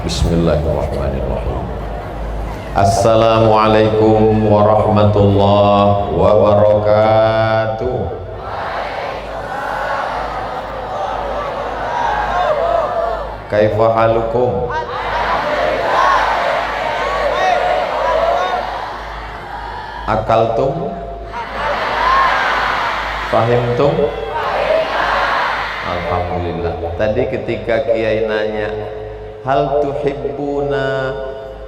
Bismillahirrahmanirrahim. Assalamualaikum warahmatullahi wabarakatuh. Kaifa halukum? Akaltum? Fahimtum? Alhamdulillah. Tadi ketika Kiai nanya, hal tuhibbuna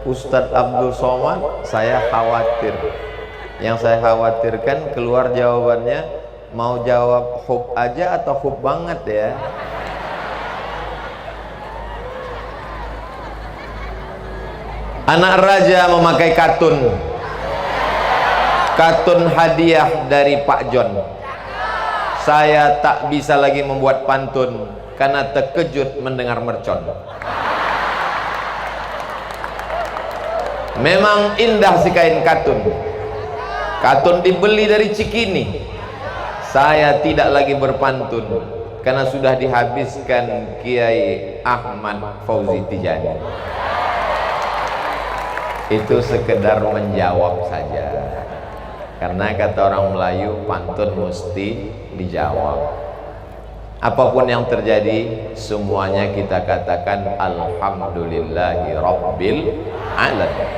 Ustadz Abdul Somad, saya khawatir. Yang saya khawatirkan keluar jawabannya mau jawab hub aja atau hub banget ya. Anak raja memakai katun. Katun hadiah dari Pak John. Saya tak bisa lagi membuat pantun karena terkejut mendengar mercon. Memang indah si kain katun. Katun dibeli dari Cikini. Saya tidak lagi berpantun karena sudah dihabiskan Kiai Ahmad Fauzi Tijani. Itu sekedar menjawab saja. Karena kata orang Melayu, pantun mesti dijawab. Apapun yang terjadi, semuanya kita katakan alhamdulillahi rabbil alamin.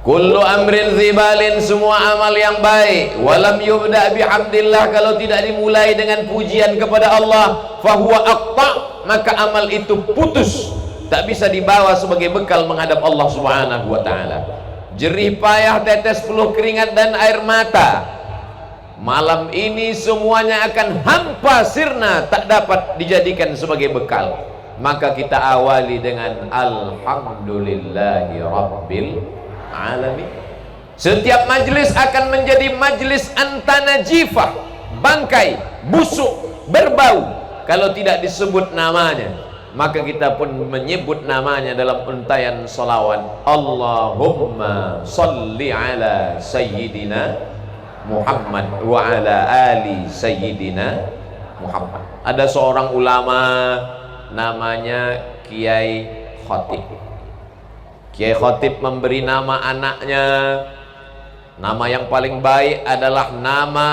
Kullu amrin zibalin, semua amal yang baik, walam yubda bihamdillah, kalau tidak dimulai dengan pujian kepada Allah, fahuwa aqta, maka amal itu putus, tak bisa dibawa sebagai bekal menghadap Allah Subhanahu wa taala. Jerih payah, tetes peluh keringat dan air mata, malam ini semuanya akan hampa sirna, tak dapat dijadikan sebagai bekal. Maka kita awali dengan alhamdulillahi rabbil alamin. Setiap majlis akan menjadi majlis antanajifah, bangkai, busuk, berbau kalau tidak disebut namanya. Maka kita pun menyebut namanya dalam untayan salawat. Allahumma salli ala sayyidina Muhammad wa ala ali sayyidina Muhammad. Ada seorang ulama namanya Kiai Khotib. Kiai Khotib memberi nama anaknya, nama yang paling baik adalah nama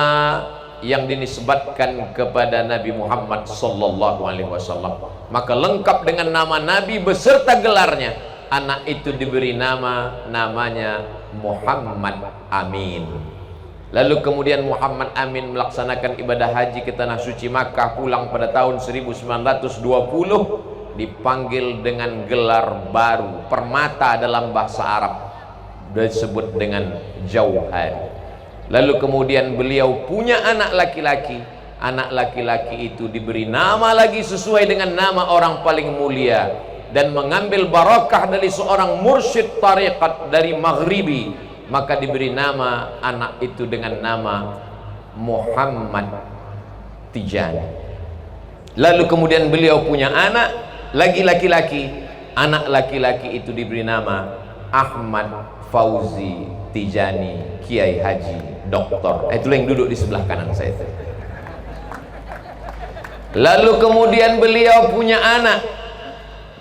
yang dinisbatkan kepada Nabi Muhammad sallallahu alaihi wasallam. Maka lengkap dengan nama Nabi beserta gelarnya. Anak itu diberi namanya Muhammad Amin. Lalu kemudian Muhammad Amin melaksanakan ibadah haji ke tanah suci Makkah, pulang pada tahun 1920, dipanggil dengan gelar baru, permata dalam bahasa Arab, disebut dengan Jauhari. Lalu kemudian beliau punya anak laki-laki. Anak laki-laki itu diberi nama lagi sesuai dengan nama orang paling mulia, dan mengambil barakah dari seorang mursyid tariqat dari Maghribi. Maka diberi nama anak itu dengan nama Muhammad Tijani. Lalu kemudian beliau punya anak lagi laki-laki. Anak laki-laki itu diberi nama Ahmad Fauzi Tijani, Kiai Haji Doktor. Itulah yang duduk di sebelah kanan saya. Lalu kemudian beliau punya anak,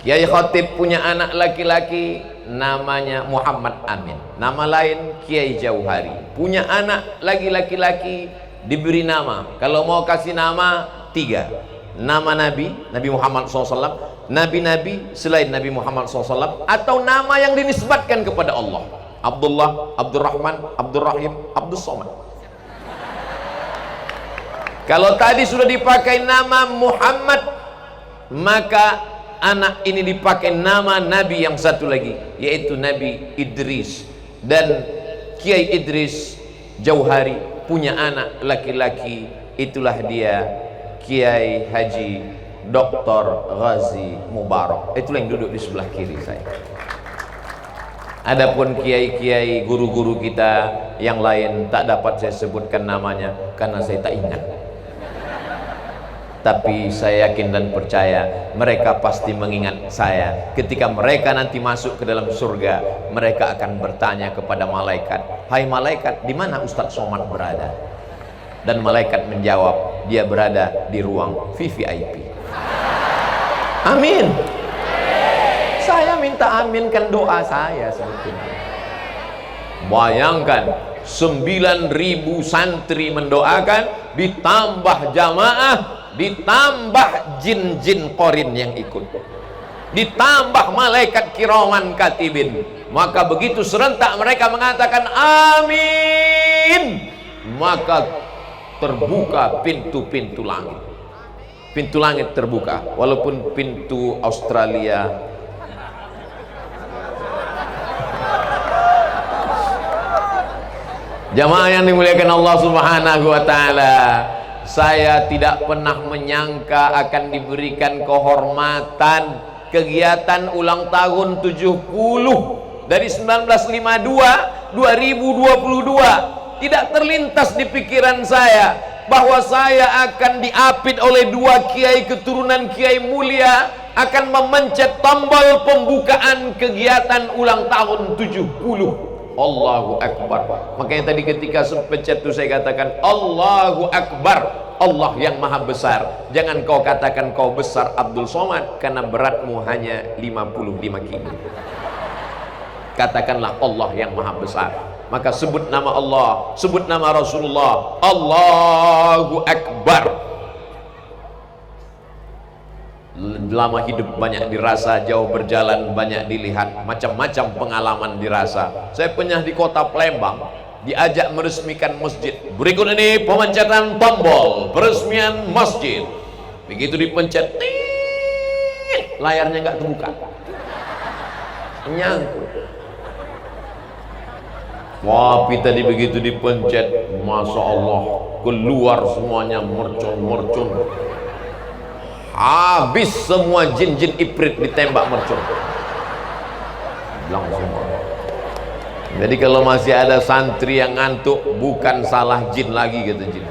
Kiai Khotib punya anak laki-laki namanya Muhammad Amin. Nama lain Kiai Jauhari. Punya anak lagi laki-laki diberi nama, kalau mau kasih nama 3. Nama Nabi Muhammad SAW, Nabi-Nabi selain Nabi Muhammad SAW, atau nama yang dinisbatkan kepada Allah. Abdullah, Abdurrahman, Abdurrahim, Abdus Somad. Kalau tadi sudah dipakai nama Muhammad, maka anak ini dipakai nama Nabi yang satu lagi, yaitu Nabi Idris. Dan Kiai Idris Jauhari punya anak laki-laki, itulah dia Kiai Haji Dr. Ghazi Mubarak. Itulah yang duduk di sebelah kiri saya. Adapun kiai-kiai guru-guru kita yang lain tak dapat saya sebutkan namanya karena saya tak ingat. Tapi saya yakin dan percaya mereka pasti mengingat saya. Ketika mereka nanti masuk ke dalam surga, mereka akan bertanya kepada malaikat, "Hai malaikat, di mana Ustadz Somad berada?" Dan malaikat menjawab, dia berada di ruang VVIP. Amin. minta aminkan doa saya sebetulnya. Bayangkan 9.000 santri mendoakan, ditambah jamaah, ditambah jin-jin qorin yang ikut, ditambah malaikat kiraman katibin. Maka begitu serentak mereka mengatakan amin, maka terbuka pintu-pintu langit. Pintu langit terbuka, walaupun pintu Australia jamaah yang dimuliakan Allah Subhanahu wa taala, saya tidak pernah menyangka akan diberikan kehormatan kegiatan ulang tahun 70 dari 1952 2022. Tidak terlintas di pikiran saya bahwa saya akan diapit oleh dua kiai keturunan kiai mulia akan memencet tombol pembukaan kegiatan ulang tahun 70. Allahu Akbar. Makanya tadi ketika pencet itu saya katakan Allahu Akbar, Allah yang maha besar. Jangan kau katakan kau besar Abdul Somad, karena beratmu hanya 55 kilo. Katakanlah Allah yang maha besar. Maka sebut nama Allah, sebut nama Rasulullah, Allahu Akbar. Lama hidup banyak dirasa, jauh berjalan banyak dilihat, macam-macam pengalaman dirasa. Saya pernah di kota Palembang diajak meresmikan masjid. Berikut ini pemencatan tombol peresmian masjid. Begitu dipencet, layarnya nggak terbuka, nyangkut. Wah, tadi begitu dipencet, Masya Allah, keluar semuanya mercon-mercon. Habis semua jin-jin ifrit ditembak mercon. Bilang semua. Jadi kalau masih ada santri yang ngantuk, bukan salah jin lagi, kata jin.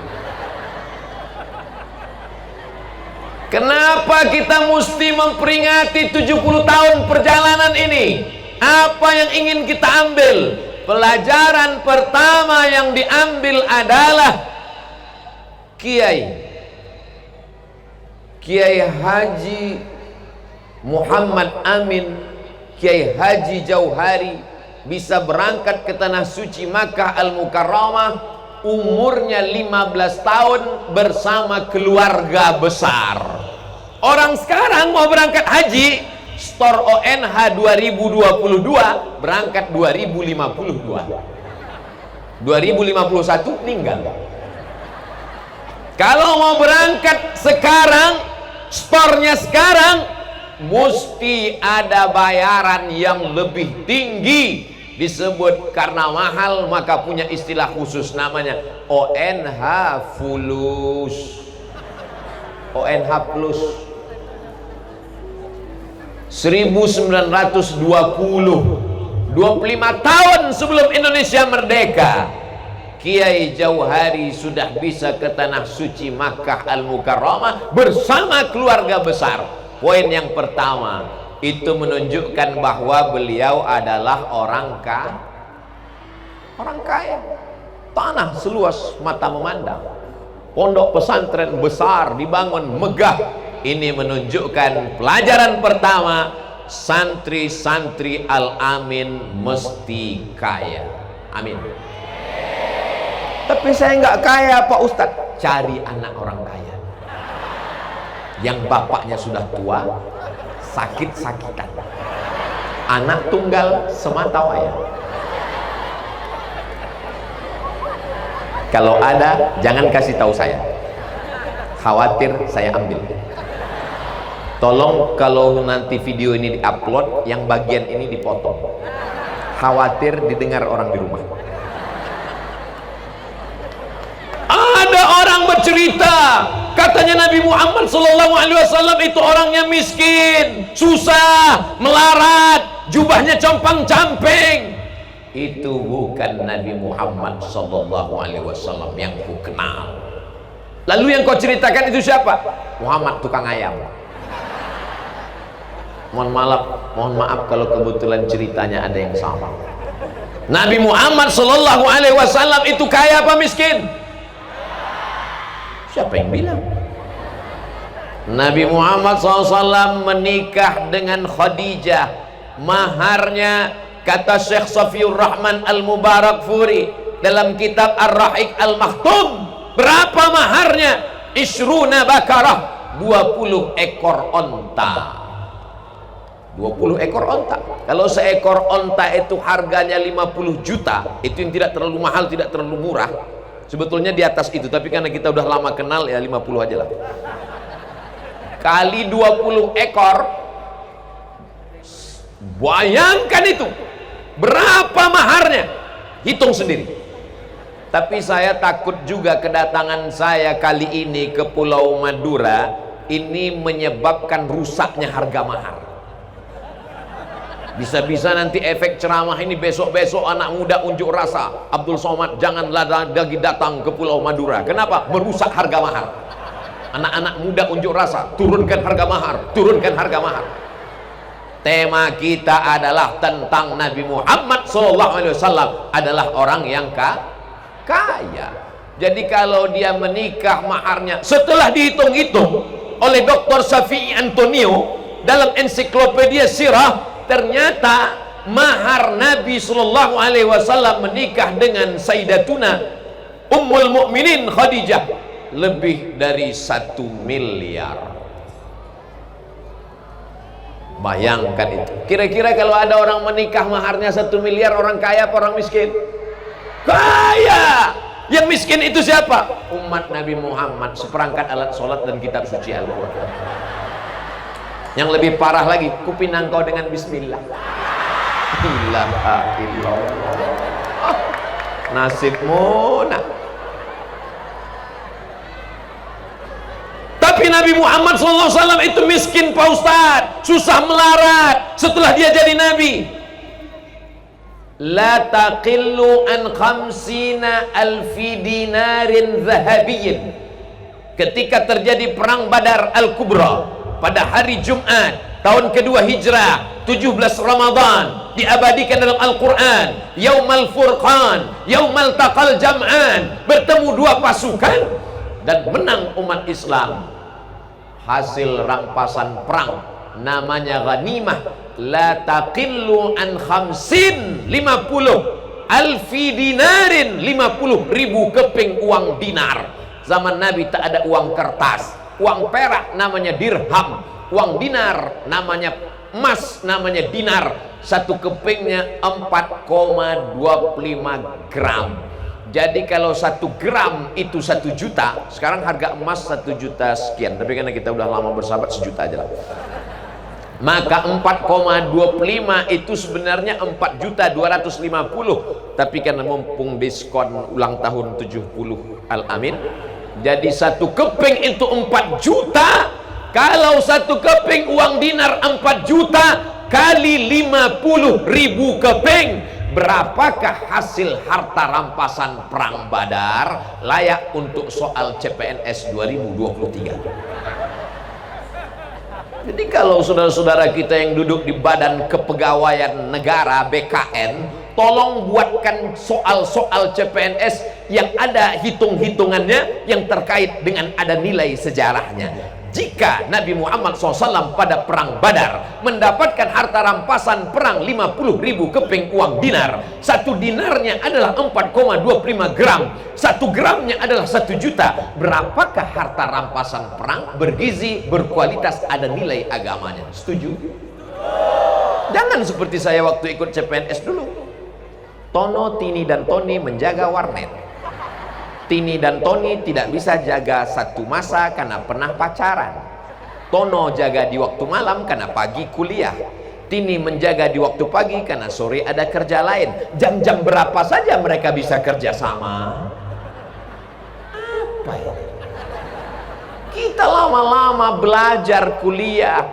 Kenapa kita mesti memperingati 70 tahun perjalanan ini? Apa yang ingin kita ambil? Pelajaran pertama yang diambil adalah Kiai Haji Muhammad Amin, Kiai Haji Jauhari bisa berangkat ke tanah suci Makkah Al-Mukarramah umurnya 15 tahun bersama keluarga besar. Orang sekarang mau berangkat haji, store ONH 2022 berangkat 2052, 2051 meninggal. Kalau mau berangkat sekarang, store-nya sekarang mesti ada bayaran yang lebih tinggi. Disebut karena mahal maka punya istilah khusus namanya ONH Fulus, ONH Plus. 1920, 25 tahun sebelum Indonesia merdeka, Kiai Jauhari sudah bisa ke tanah suci Makkah Al-Mukarramah bersama keluarga besar. Poin yang pertama itu menunjukkan bahwa beliau adalah orang kaya. Tanah seluas mata memandang, pondok pesantren besar dibangun megah. Ini menunjukkan pelajaran pertama, santri-santri Al-Amin mesti kaya. Amin. Tapi saya nggak kaya Pak Ustadz. Cari anak orang kaya yang bapaknya sudah tua, sakit-sakitan, anak tunggal semata wayang. Kalau ada, jangan kasih tahu saya, khawatir saya ambil. Tolong kalau nanti video ini diupload, yang bagian ini dipotong, khawatir didengar orang di rumah. Ada orang bercerita, katanya Nabi Muhammad SAW itu orangnya miskin, susah, melarat, jubahnya compang-camping. Itu bukan Nabi Muhammad SAW yang ku kenal. Lalu yang kau ceritakan itu siapa? Muhammad tukang ayam. Mohon maaf kalau kebetulan ceritanya ada yang sama. Nabi Muhammad SAW itu kaya apa miskin? Siapa yang bilang? Nabi Muhammad SAW menikah dengan Khadijah, Maharnya, kata Syekh Safiur Rahman Al-Mubarakfuri dalam kitab Ar-Rahiq Al-Maktum, berapa maharnya? Isruna bakarah, 20 ekor onta. 20 ekor onta. Kalau seekor onta itu harganya 50 juta, itu yang tidak terlalu mahal, tidak terlalu murah. Sebetulnya di atas itu, tapi karena kita udah lama kenal, ya 50 aja lah. Kali 20 ekor, bayangkan itu berapa maharnya, hitung sendiri. Tapi saya takut juga kedatangan saya kali ini ke Pulau Madura ini menyebabkan rusaknya harga mahar. Bisa-bisa nanti efek ceramah ini besok-besok anak muda unjuk rasa, Abdul Somad janganlah lagi datang ke Pulau Madura. Kenapa? Merusak harga mahar. Anak-anak muda unjuk rasa, turunkan harga mahar, turunkan harga mahar. Tema kita adalah tentang Nabi Muhammad SAW adalah orang yang kaya. Jadi kalau dia menikah maharnya setelah dihitung-hitung oleh Dr. Syafi'i Antonio dalam ensiklopedia sirah, ternyata mahar Nabi SAW menikah dengan Sayyidatuna Ummul Mukminin Khadijah lebih dari 1 miliar. Bayangkan itu. Kira-kira kalau ada orang menikah maharnya 1 miliar, orang kaya apa orang miskin? Kaya. Yang miskin itu siapa? Umat Nabi Muhammad, seperangkat alat sholat dan kitab suci Al-Quran. Yang lebih parah lagi, kupinang kau dengan bismillah. Ilaha illallah. Nasibmu nak. Tapi Nabi Muhammad SAW itu miskin Pak Ustadz, susah melarat setelah dia jadi Nabi. La taqillu an khamsina alfi dinarin zahabiyyin. Ketika terjadi perang Badar Al-Kubra pada hari Jumat tahun kedua Hijrah 17 Ramadan, diabadikan dalam Al-Quran, Yaumal Furqan, Yaumal Taqal Jam'an, bertemu dua pasukan dan menang umat Islam. Hasil rampasan perang namanya ghanimah. La taqillu an khamsin, 50 alfi dinarin, 50 ribu keping uang dinar. Zaman Nabi tak ada uang kertas. Uang perak namanya dirham, uang dinar namanya emas, namanya dinar. Satu kepingnya 4,25 gram. Jadi kalau 1 gram itu 1 juta, sekarang harga emas 1 juta sekian. Tapi karena kita udah lama bersahabat, 1 juta aja lah. Maka 4,25 itu sebenarnya 4.250.000. Tapi karena mumpung diskon ulang tahun 70 Al-Amin, jadi 1 keping itu 4 juta. Kalau 1 keping uang dinar 4 juta kali 50.000 keping, berapakah hasil harta rampasan perang Badar? Layak untuk soal CPNS 2023. Jadi kalau saudara-saudara kita yang duduk di Badan Kepegawaian Negara BKN, tolong buatkan soal-soal CPNS yang ada hitung-hitungannya, yang terkait dengan ada nilai sejarahnya. Jika Nabi Muhammad SAW pada perang Badar mendapatkan harta rampasan perang 50.000 keping uang dinar, 1 dinarnya adalah 4,25 gram, 1 gramnya adalah 1 juta. Berapakah harta rampasan perang? Bergizi, berkualitas, ada nilai agamanya. Setuju? Jangan seperti saya waktu ikut CPNS dulu. Tono, Tini, dan Tony menjaga warnet. Tini dan Tony tidak bisa jaga satu masa karena pernah pacaran. Tono jaga di waktu malam karena pagi kuliah. Tini menjaga di waktu pagi karena sore ada kerja lain. Jam-jam berapa saja mereka bisa kerja sama? Apa ya? Kita lama-lama belajar kuliah,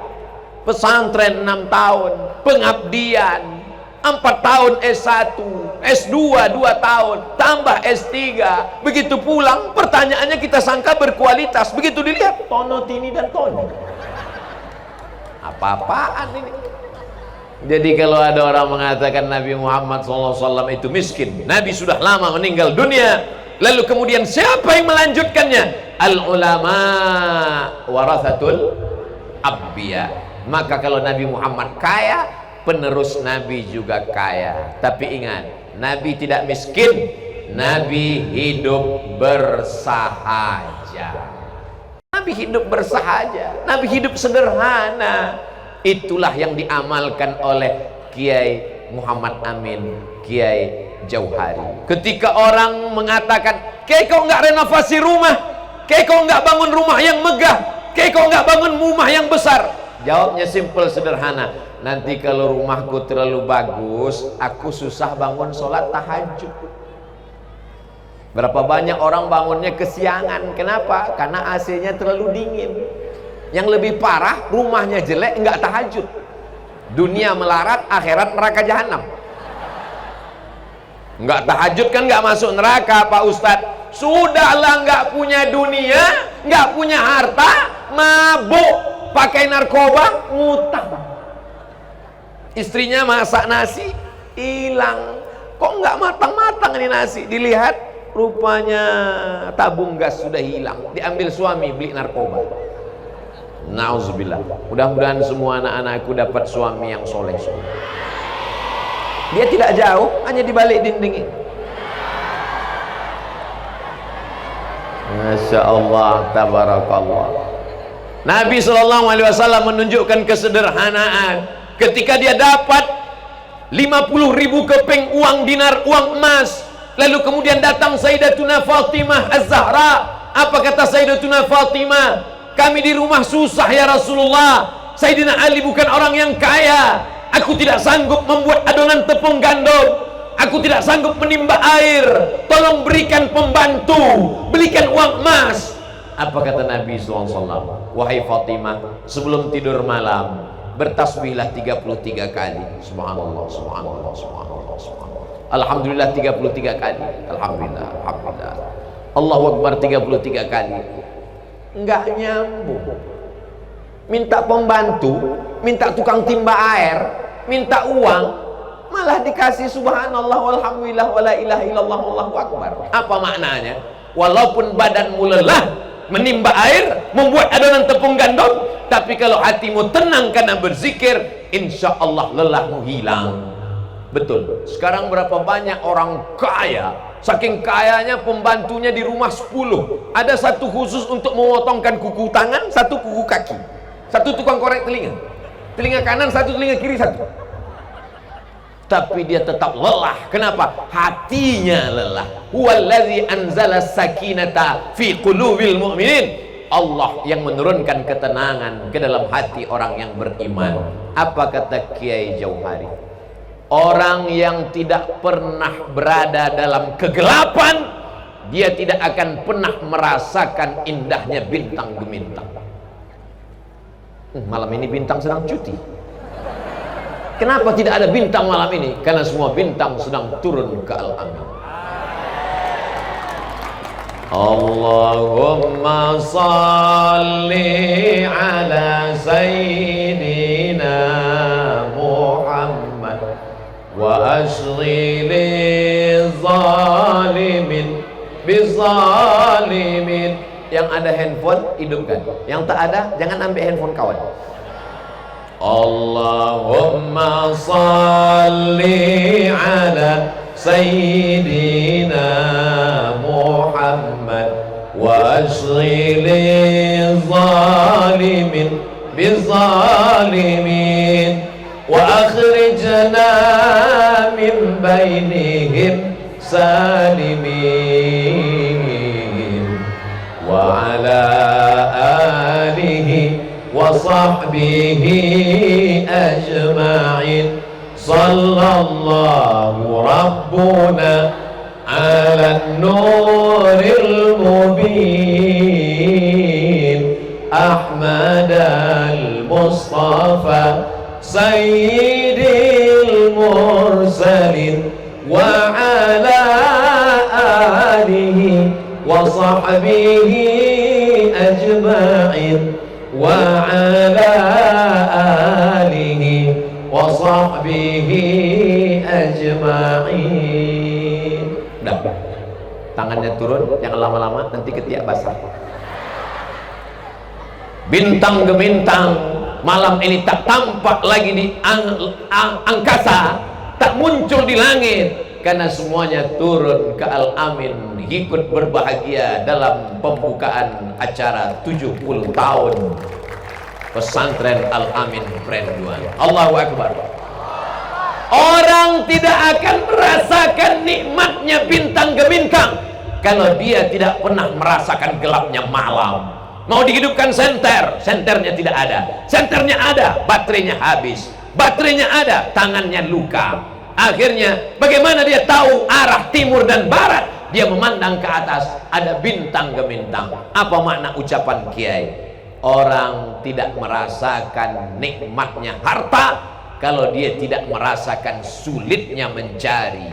pesantren 6 tahun, pengabdian 4 tahun S1, S2 2 tahun, tambah S3. Begitu pulang, pertanyaannya kita sangka berkualitas. Begitu dilihat, Tono, Tini, dan Tony. Apa-apaan ini? Jadi kalau ada orang mengatakan Nabi Muhammad SAW itu miskin, Nabi sudah lama meninggal dunia, lalu kemudian siapa yang melanjutkannya? Al-ulama warathatul anbiya. Maka kalau Nabi Muhammad kaya, penerus Nabi juga kaya. Tapi ingat, Nabi tidak miskin, Nabi hidup bersahaja. Nabi hidup bersahaja, Nabi hidup sederhana. Itulah yang diamalkan oleh Kiai Muhammad Amin, Kiai Jauhari. Ketika orang mengatakan, Kiai kok nggak renovasi rumah, Kiai kok nggak bangun rumah yang megah, Kiai kok nggak bangun rumah yang besar? Jawabnya simple sederhana, nanti kalau rumahku terlalu bagus, aku susah bangun sholat tahajud. Berapa banyak orang bangunnya kesiangan. Kenapa? Karena AC-nya terlalu dingin. Yang lebih parah, rumahnya jelek, nggak tahajud. Dunia melarat, akhirat neraka jahanam. Nggak tahajud kan nggak masuk neraka, Pak Ustadz. Sudahlah nggak punya dunia, nggak punya harta, mabuk, pakai narkoba, ngutang. Istrinya masak nasi, hilang. Kok nggak matang-matang ini nasi? Dilihat, rupanya tabung gas sudah hilang. Diambil suami, beli narkoba. Nauzubillah. Mudah-mudahan semua anak-anakku dapat suami yang soleh. Dia tidak jauh, hanya di balik dinding ini. Masya Allah, tabarakallah. Nabi SAW menunjukkan kesederhanaan ketika dia dapat 50.000 keping uang dinar, uang emas. Lalu kemudian datang Sayyidatuna Fatimah Az-Zahra. Apa kata Sayyidatuna Fatimah? Kami di rumah susah ya Rasulullah. Sayyidina Ali bukan orang yang kaya. Aku tidak sanggup membuat adonan tepung gandum. Aku tidak sanggup menimba air. Tolong berikan pembantu, belikan uang emas. Apa kata Nabi SAW? Wahai Fatimah, sebelum tidur malam bertasbihlah 33 kali. Subhanallah, subhanallah, subhanallah, subhanallah. Alhamdulillah 33 kali. Alhamdulillah, alhamdulillah. Allahu Akbar 33 kali. Enggak nyambung. Minta pembantu, minta tukang timba air, minta uang, malah dikasih subhanallah walhamdulillah wala ilaha illallah wallahu akbar. Apa maknanya? Walaupun badanmu lelah menimba air, membuat adonan tepung gandum, tapi kalau hatimu tenang karena berzikir, insya Allah lelahmu hilang. Betul. Sekarang berapa banyak orang kaya, saking kayanya pembantunya di rumah 10. Ada satu khusus untuk memotongkan kuku tangan, satu kuku kaki, satu tukang korek telinga, telinga kanan satu, telinga kiri satu. Tapi dia tetap lelah. Kenapa? Hatinya lelah. Huwallazi anzala sakinata fi qulubil mu'minin. Allah yang menurunkan ketenangan ke dalam hati orang yang beriman. Apa kata Kiai Jauhari? Orang yang tidak pernah berada dalam kegelapan, dia tidak akan pernah merasakan indahnya bintang gemintang. Malam ini bintang sedang cuti. Kenapa tidak ada bintang malam ini? Karena semua bintang sedang turun ke Al-Amin. Allahumma salli ala sayyidina Muhammad wa ashghi zalimin bizalimin. Yang ada handphone hidupkan, yang tak ada jangan ambil handphone kawan. Allahumma salli ala sayyidina Muhammad wa ashghi zalimin bizalimin wa akhrijna min bainihim salimin wa ala alihi wa sahbihi ajma'in. Sallallahu rabbuna ala nuril mubin Ahmad al-Mustafa sayyidil mursalin wa ala alihi wa sahbihi ajma'in wa ala alihi wa sahbihi ajma'in. Udah, tangannya turun, jangan lama-lama nanti ketiak basah. Bintang gemintang malam ini tak tampak lagi di angkasa, tak muncul di langit, karena semuanya turun ke Al-Amin, ikut berbahagia dalam pembukaan acara 70 tahun pesantren Al-Amin Prenduan. Allahu Akbar. Orang tidak akan merasakan nikmatnya bintang gemintang kalau dia tidak pernah merasakan gelapnya malam. Mau dihidupkan senter, senternya tidak ada. Senternya ada, baterainya habis. Baterainya ada, tangannya luka. Akhirnya bagaimana dia tahu arah timur dan barat? Dia memandang ke atas, ada bintang gemintang. Apa makna ucapan Kiai? Orang tidak merasakan nikmatnya harta kalau dia tidak merasakan sulitnya mencari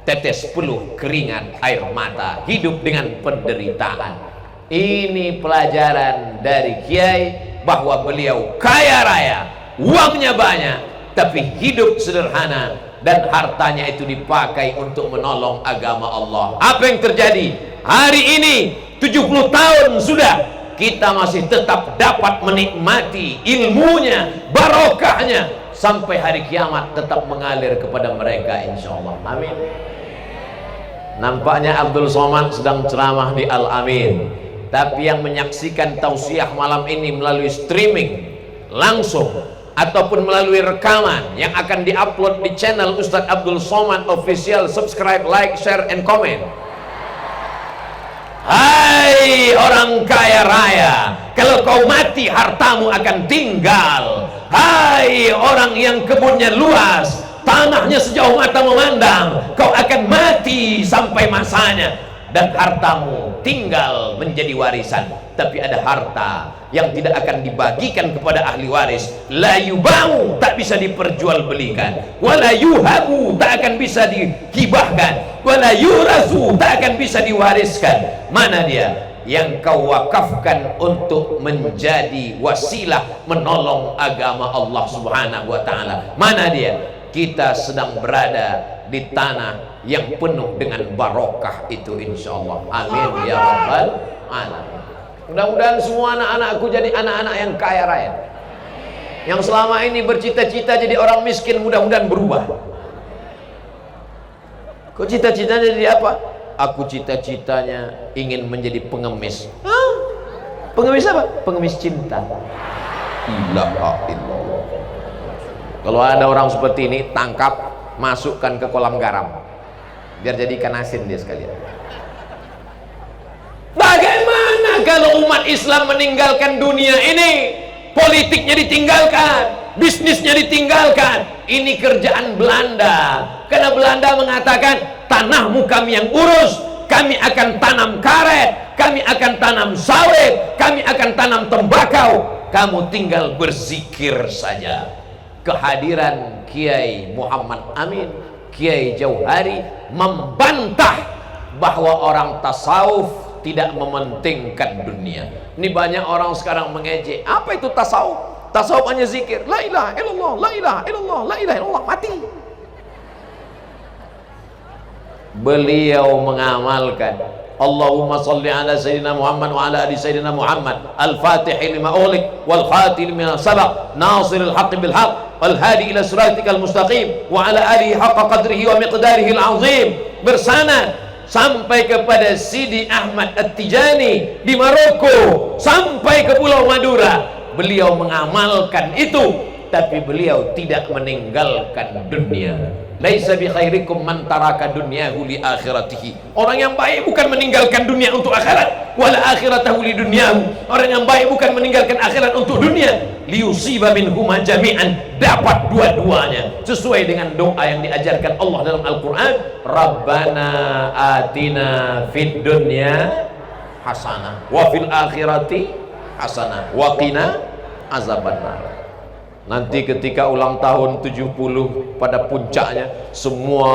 tetes peluh keringat air mata, hidup dengan penderitaan. Ini pelajaran dari Kiai, bahwa beliau kaya raya, uangnya banyak, tapi hidup sederhana, dan hartanya itu dipakai untuk menolong agama Allah. Apa yang terjadi? Hari ini 70 tahun sudah, kita masih tetap dapat menikmati ilmunya, barokahnya, sampai hari kiamat tetap mengalir kepada mereka, insya Allah. Amin. Nampaknya Abdul Somad sedang ceramah di Al-Amin, tapi yang menyaksikan tausiah malam ini melalui streaming langsung ataupun melalui rekaman yang akan diupload di channel Ustadz Abdul Somad Official, subscribe, like, share, and comment. Hai orang kaya raya, kalau kau mati hartamu akan tinggal. Hai orang yang kebunnya luas, tanahnya sejauh mata memandang, kau akan mati sampai masanya, dan hartamu tinggal menjadi warisan. Tapi ada harta yang tidak akan dibagikan kepada ahli waris. La yubau, tak bisa diperjualbelikan. Wala yuhabu, tak akan bisa dihibahkan. Wala yurasu, tak akan bisa diwariskan. Mana dia? Yang kau wakafkan untuk menjadi wasilah menolong agama Allah Subhanahu wa ta'ala. Mana dia? Kita sedang berada di tanah yang penuh dengan barokah itu, insya Allah. Amin ya rabbal alamin. Mudah-mudahan semua anak-anakku jadi anak-anak yang kaya raya, yang selama ini bercita-cita jadi orang miskin, mudah-mudahan berubah. Kok cita-citanya jadi apa? Aku cita-citanya ingin menjadi pengemis. Hah? Pengemis apa? Pengemis cinta. Ilaha illallah. Kalau ada orang seperti ini, tangkap, masukkan ke kolam garam, biar jadi ikan asin dia sekalian. Bagaimana kalau umat Islam meninggalkan dunia ini? Politiknya ditinggalkan, bisnisnya ditinggalkan. Ini kerjaan Belanda, karena Belanda mengatakan, tanahmu kami yang urus, kami akan tanam karet, kami akan tanam sawit, kami akan tanam tembakau, kamu tinggal berzikir saja. Kehadiran Kiai Muhammad Amin, Kiai Jauhari membantah bahwa orang tasawuf tidak mementingkan dunia. Ini banyak orang sekarang mengejek. Apa itu tasawuf? Tasawuf hanya zikir, la ilaha illallah, la ilaha illallah, la ilaha illallah, mati. Beliau mengamalkan Allahumma salli ala Sayyidina Muhammad wa ala ali Sayyidina Muhammad al-Fatihi lima ughliq wal khatim lima sabaq nasiril haqqi bil haqq wal hadi ila siratikal mustaqim wa ala alihi haqqa qadrihi wa miqdarihi al-azim, bersanad sampai kepada Sidi Ahmad At-Tijani di Maroko, sampai ke Pulau Madura. Beliau mengamalkan itu, tapi beliau tidak meninggalkan dunia. Laisa bi khairikum man taraka dunyahu li akhiratihi. Orang yang baik bukan meninggalkan dunia untuk akhirat, wala akhiratahu li dunyahu. Orang yang baik bukan meninggalkan akhirat untuk dunia. Liyusiba minhuma jami'an, dapat dua-duanya sesuai dengan doa yang diajarkan Allah dalam Al-Qur'an. Rabbana atina fid dunya hasanah wa fil akhirati hasanah wa qina azabannar. Nanti ketika ulang tahun 70 pada puncaknya, semua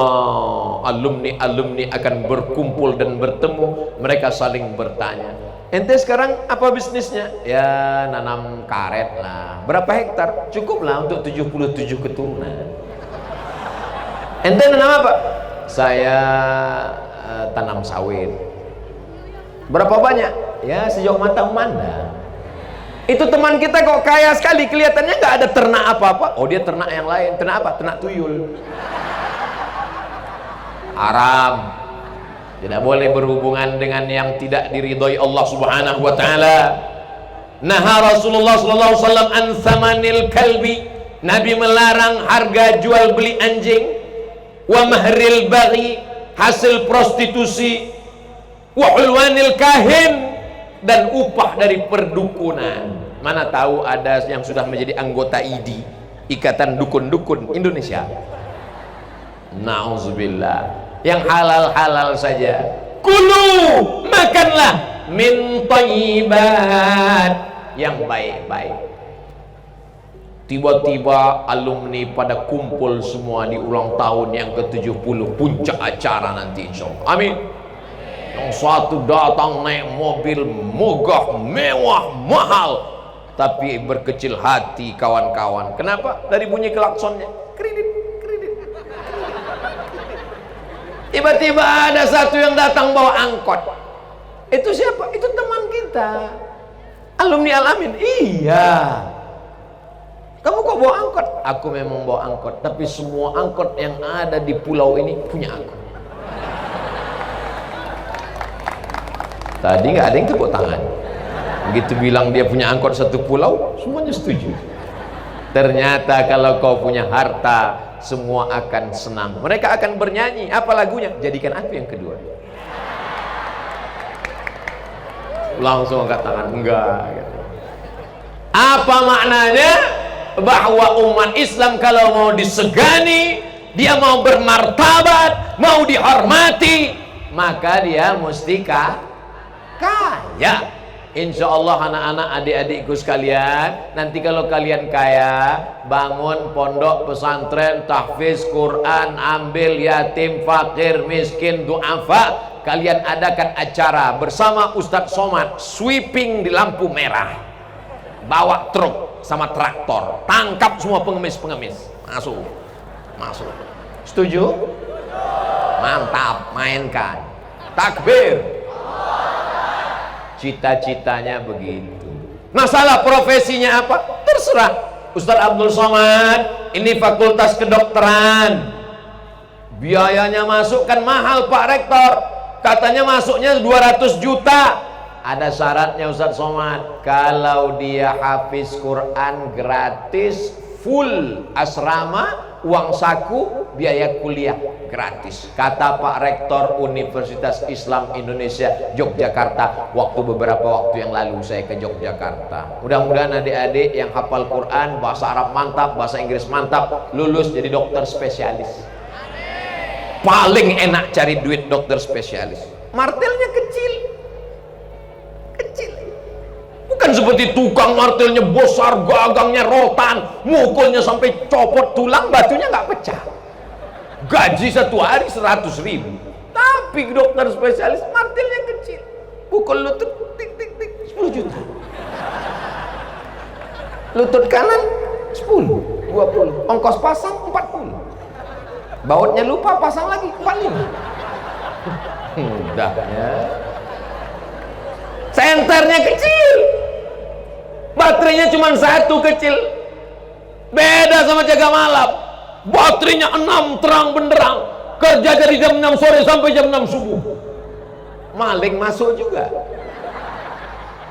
alumni-alumni akan berkumpul dan bertemu. Mereka saling bertanya, ente sekarang apa bisnisnya? Ya nanam karet lah. Berapa hektar? Cukup lah untuk 77 keturunan. Ente nanam apa? Saya tanam sawit. Berapa banyak? Ya sejauh mata memandang. Itu teman kita kok kaya sekali, kelihatannya nggak ada ternak apa-apa. Oh, dia ternak yang lain. Ternak apa? Ternak tuyul. Haram. Tidak boleh berhubungan dengan yang tidak diridhoi Allah Subhanahu wa taala. Naha Rasulullah sallallahu alaihi wasallam an thamanil kalbi. Nabi melarang harga jual beli anjing. Wa mahril baghi, hasil prostitusi. Wa hulwanil kahin, dan upah dari perdukunan. Mana tahu ada yang sudah menjadi anggota ID, Ikatan Dukun-Dukun Indonesia. Nauzubillah. Yang halal-halal saja. Kulu, makanlah min thayyibat, yang baik-baik. Tiba-tiba alumni pada kumpul semua di ulang tahun yang ke-70, puncak acara nanti insyaallah. Amin. Yang satu datang naik mobil megah, mewah, mahal, tapi berkecil hati kawan-kawan. Kenapa? Dari bunyi klaksonnya, kredit, kredit. Tiba-tiba ada satu yang datang bawa angkot. Itu siapa? Itu teman kita, alumni Al-Amin. Iya. Kamu kok bawa angkot? Aku memang bawa angkot, tapi semua angkot yang ada di pulau ini punya aku. Tadi nggak ada yang tepuk tangan. Begitu bilang dia punya angkot satu pulau, semuanya setuju. Ternyata kalau kau punya harta, semua akan senang. Mereka akan bernyanyi. Apa lagunya? Jadikan aku yang kedua. Langsung angkat tangan. Enggak. Apa maknanya? Bahwa umat Islam kalau mau disegani, dia mau bermartabat, mau dihormati, maka dia mesti kaya. Insya Allah anak-anak, adik-adikku sekalian, nanti kalau kalian kaya, bangun pondok pesantren, tahfiz Quran, ambil yatim, fakir, miskin, du'afa. Kalian adakan acara bersama Ustadz Somad, sweeping di lampu merah, bawa truk sama traktor, tangkap semua pengemis-pengemis, masuk. Setuju? Mantap, mainkan. Takbir. Cita-citanya begitu. Masalah profesinya apa? Terserah. Ustadz Abdul Somad, ini fakultas kedokteran, biayanya masuk kan mahal Pak Rektor, katanya masuknya 200 juta. Ada syaratnya Ustadz Somad, kalau dia hafiz Quran gratis, full asrama, uang saku, biaya kuliah gratis. Kata Pak Rektor Universitas Islam Indonesia Yogyakarta waktu beberapa waktu yang lalu saya ke Yogyakarta. Mudah-mudahan adik-adik yang hafal Quran, bahasa Arab mantap, bahasa Inggris mantap, lulus jadi dokter spesialis. Paling enak cari duit dokter spesialis. Martelnya kecil. Bukan seperti tukang martelnya besar, gagangnya rotan, mukulnya sampai copot tulang, batunya nggak pecah. Gaji satu hari 100.000. Tapi dokter spesialis martelnya kecil, pukul lutut tik tik tik 10 juta, lutut kanan 10, 20, ongkos pasang 40, bautnya lupa pasang lagi 45. Mudahnya. Senternya kecil, baterainya cuma satu kecil, beda sama jaga malam. Baterainya 6 terang benderang, kerja dari jam 6 sore sampai jam 6 subuh. Maling masuk juga.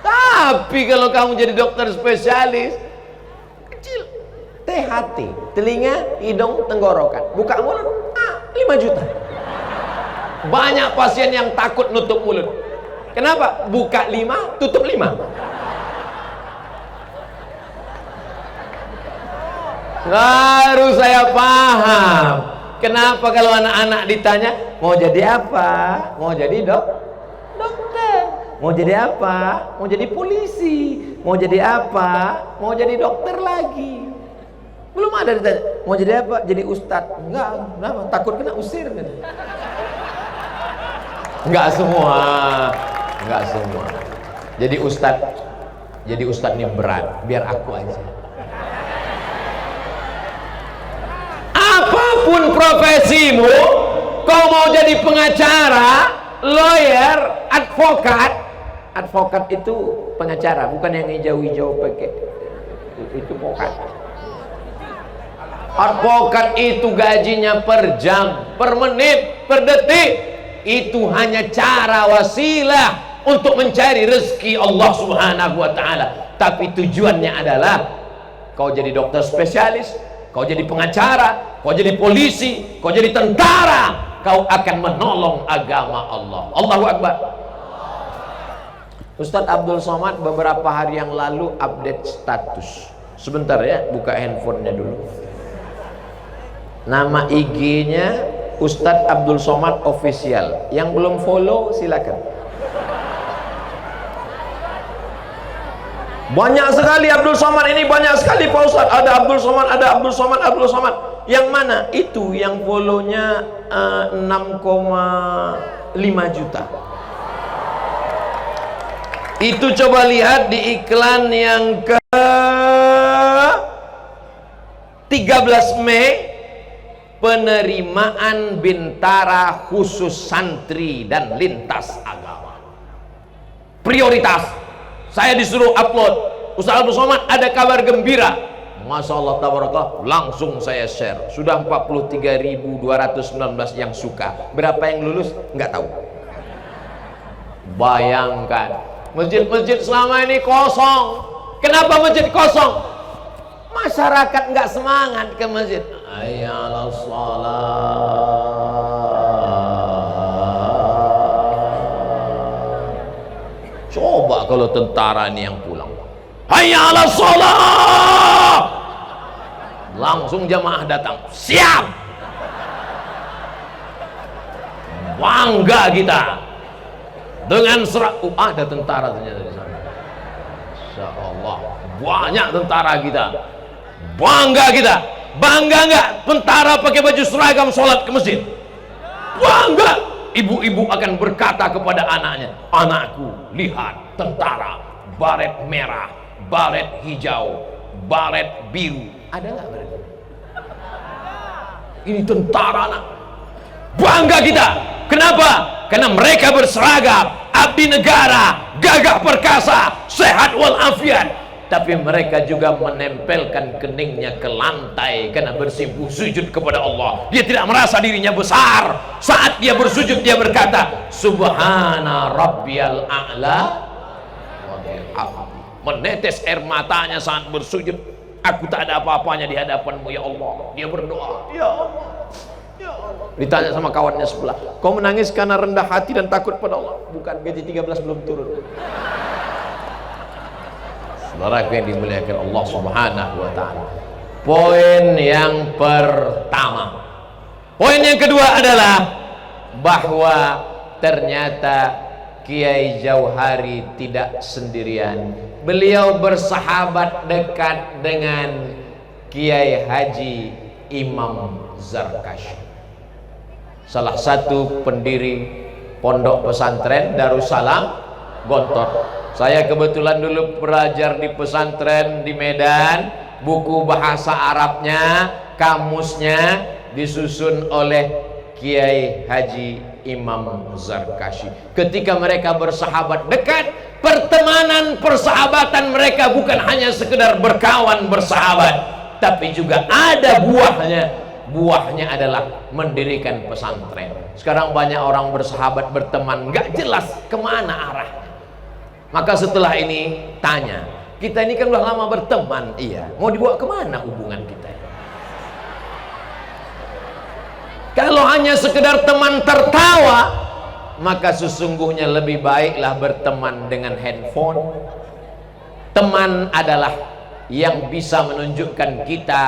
Tapi kalau kamu jadi dokter spesialis, kecil, THT, telinga, hidung, tenggorokan, buka mulut, 5 juta. Banyak pasien yang takut nutup mulut. Kenapa? Buka 5, tutup 5. Baru saya paham kenapa kalau anak-anak ditanya mau jadi apa, mau jadi dokter, mau jadi apa, mau jadi polisi, mau jadi apa, mau jadi dokter lagi. Belum ada ditanya mau jadi apa, jadi ustadz. Enggak, kenapa? Takut kena usir kan? Enggak semua. Jadi ustadz ini berat, biar aku aja. Apapun profesimu, kau mau jadi pengacara, lawyer, advokat, Advokat itu pengacara, bukan yang hijau-hijau pakai itu advokat. Advokat itu gajinya per jam, per menit, per detik. Itu hanya cara wasilah untuk mencari rezeki Allah Subhanahu wa taala. Tapi tujuannya adalah kau jadi dokter spesialis, kau jadi pengacara, kau jadi polisi, kau jadi tentara, kau akan menolong agama Allah. Allahu Akbar. Ustadz Abdul Somad beberapa hari yang lalu update status. Sebentar ya, buka handphonenya dulu. Nama IG-nya Ustadz Abdul Somad Official. Yang belum follow silakan. Banyak sekali Abdul Somad ini, banyak sekali Pak Ustadz. Ada Abdul Somad, ada Abdul Somad, Abdul Somad. Yang mana? Itu yang follow-nya 6,5 juta. Itu coba lihat di iklan yang ke 13 Mei, penerimaan bintara khusus santri dan lintas agama. Prioritas. Saya disuruh upload, Ustaz Abdul Somad ada kabar gembira. Masya Allah tabarakallah, langsung saya share. Sudah 43.219 yang suka. Berapa yang lulus? Nggak tahu. Bayangkan, masjid-masjid selama ini kosong. Kenapa masjid kosong? Masyarakat nggak semangat ke masjid. Hayya coba kalau tentara ini yang pulang, hayya 'alas shalah, langsung jamaah datang, siap, bangga kita dengan ada tentara ternyata di sana. Insya Allah banyak tentara kita, bangga kita. Bangga nggak tentara pakai baju seragam sholat ke masjid? Bangga. Ibu-ibu akan berkata kepada anaknya, anakku, lihat tentara, baret merah, baret hijau, baret biru. Ada nggak baret? Ini tentara, anak. Bangga kita. Kenapa? Karena mereka berseragam, abdi negara, gagah perkasa, sehat walafiat. Tapi mereka juga menempelkan keningnya ke lantai karena bersimpuh sujud kepada Allah. Dia tidak merasa dirinya besar. Saat dia bersujud, dia berkata, Subhana Rabbiyal A'la. Menetes air matanya saat bersujud. Aku tak ada apa-apanya di hadapanmu ya Allah. Dia berdoa, ya Allah, ya Allah. Ditanya sama kawannya sebelah, kau menangis karena rendah hati dan takut pada Allah? Bukan, gaji 13 belum turun. Saudara yang dimuliakan Allah Subhanahu wa ta'ala. Poin yang pertama. Poin yang kedua adalah bahwa ternyata Kiai Jauhari tidak sendirian. Beliau bersahabat dekat dengan Kiai Haji Imam Zarkashi, salah satu pendiri pondok pesantren Darussalam Gontor. Saya kebetulan dulu belajar di pesantren di Medan. Buku bahasa Arabnya, kamusnya disusun oleh Kiai Haji Imam Zarkashi. Ketika mereka bersahabat dekat, pertemanan persahabatan mereka bukan hanya sekedar berkawan bersahabat, tapi juga ada buahnya. Buahnya adalah mendirikan pesantren. Sekarang banyak orang bersahabat berteman, nggak jelas kemana arahnya. Maka setelah ini tanya, kita ini kan udah lama berteman, iya, mau dibawa kemana hubungan kita? Kalau hanya sekedar teman tertawa, maka sesungguhnya lebih baiklah berteman dengan handphone. Teman adalah yang bisa menunjukkan kita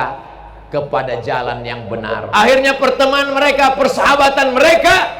kepada jalan yang benar. Akhirnya pertemanan mereka, persahabatan mereka,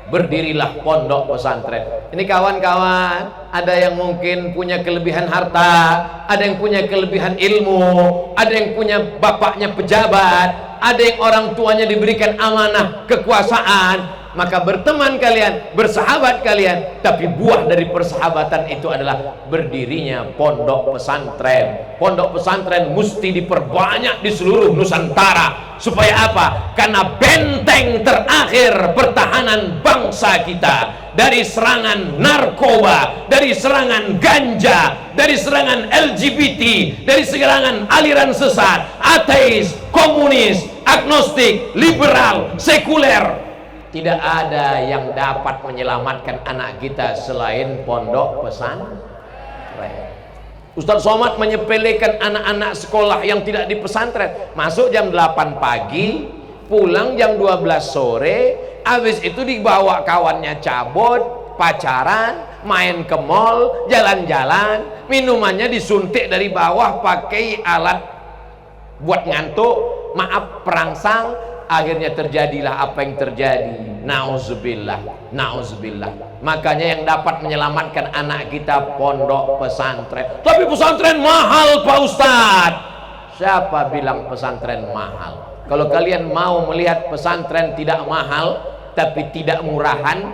berdirilah pondok pesantren. Ini kawan-kawan, ada yang mungkin punya kelebihan harta, ada yang punya kelebihan ilmu, ada yang punya bapaknya pejabat, ada yang orang tuanya diberikan amanah kekuasaan. maka berteman kalian, bersahabat kalian, tapi buah dari persahabatan itu adalah berdirinya pondok pesantren. Pondok pesantren mesti diperbanyak di seluruh Nusantara. Supaya apa? Karena benteng terakhir pertahanan bangsa kita dari serangan narkoba, dari serangan ganja, dari serangan LGBT, dari serangan aliran sesat, ateis, komunis, agnostik, liberal, sekuler. Tidak ada yang dapat menyelamatkan anak kita selain pondok pesantren. Ustaz Somad menyepelekan anak-anak sekolah yang tidak di pesantren. Masuk jam 8 pagi, pulang jam 12 sore, habis itu dibawa kawannya cabut, pacaran, main ke mall, jalan-jalan, minumannya disuntik dari bawah pakai alat buat ngantuk, maaf, perangsang. Akhirnya terjadilah apa yang terjadi. Nauzubillah, nauzubillah. Makanya yang dapat menyelamatkan anak kita pondok pesantren. Tapi pesantren mahal Pak Ustadz. Siapa bilang pesantren mahal? Kalau kalian mau melihat pesantren tidak mahal tapi tidak murahan,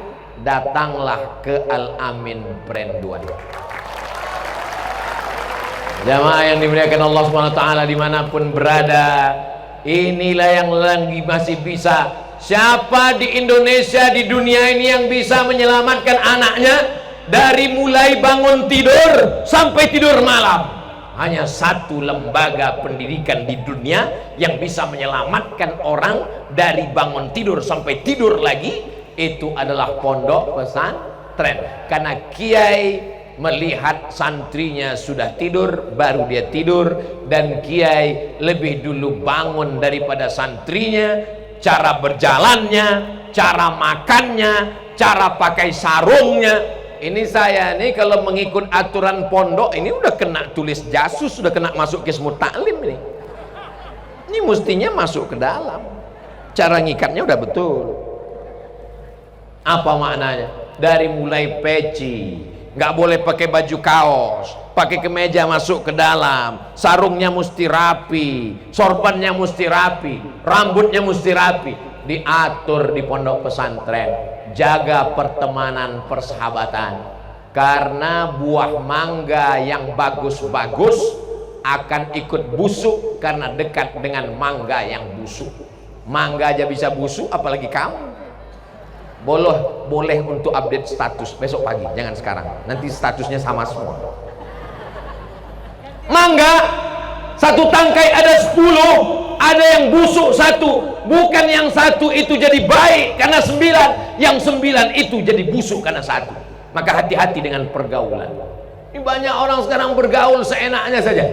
datanglah ke Al-Amin Brand 2. Jamaah yang dimuliakan Allah SWT dimanapun berada, inilah yang lagi masih bisa. Siapa di Indonesia, di dunia ini yang bisa menyelamatkan anaknya dari mulai bangun tidur sampai tidur malam? Hanya satu lembaga pendidikan di dunia yang bisa menyelamatkan orang dari bangun tidur sampai tidur lagi, itu adalah pondok pesantren. Karena kiai melihat santrinya sudah tidur, baru dia tidur, dan kiai lebih dulu bangun daripada santrinya. Cara berjalannya, cara makannya, cara pakai sarungnya. Ini saya nih kalau mengikut aturan pondok ini udah kena tulis jasus, sudah kena masuk Kismut Taklim ini. Ini mestinya masuk ke dalam. Cara ngikatnya udah betul. Apa maknanya? Dari mulai peci, nggak boleh pakai baju kaos, pakai kemeja masuk ke dalam, sarungnya mesti rapi, sorbannya mesti rapi, rambutnya mesti rapi. Diatur di pondok pesantren. Jaga pertemanan, persahabatan. Karena buah mangga yang bagus-bagus akan ikut busuk karena dekat dengan mangga yang busuk. Mangga aja bisa busuk, apalagi kamu. Boleh untuk update status besok pagi, jangan sekarang, nanti statusnya sama semua. Mangga satu tangkai ada 10, ada yang busuk satu. Bukan yang satu itu jadi baik karena 9, yang 9 itu jadi busuk karena satu. Maka hati-hati dengan pergaulan. Ini banyak orang sekarang bergaul seenaknya saja.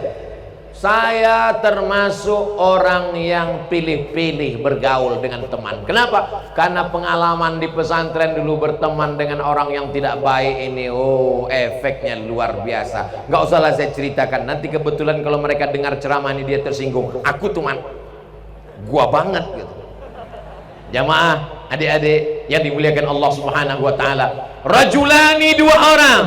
Saya termasuk orang yang pilih-pilih bergaul dengan teman. Kenapa? Karena pengalaman di pesantren dulu berteman dengan orang yang tidak baik ini, oh efeknya luar biasa. Nggak usahlah saya ceritakan. Nanti kebetulan kalau mereka dengar ceramah ini dia tersinggung. Aku teman, gua banget gitu. Jamaah, adik-adik yang dimuliakan Allah Subhanahu Wa Taala. Rajulani, dua orang,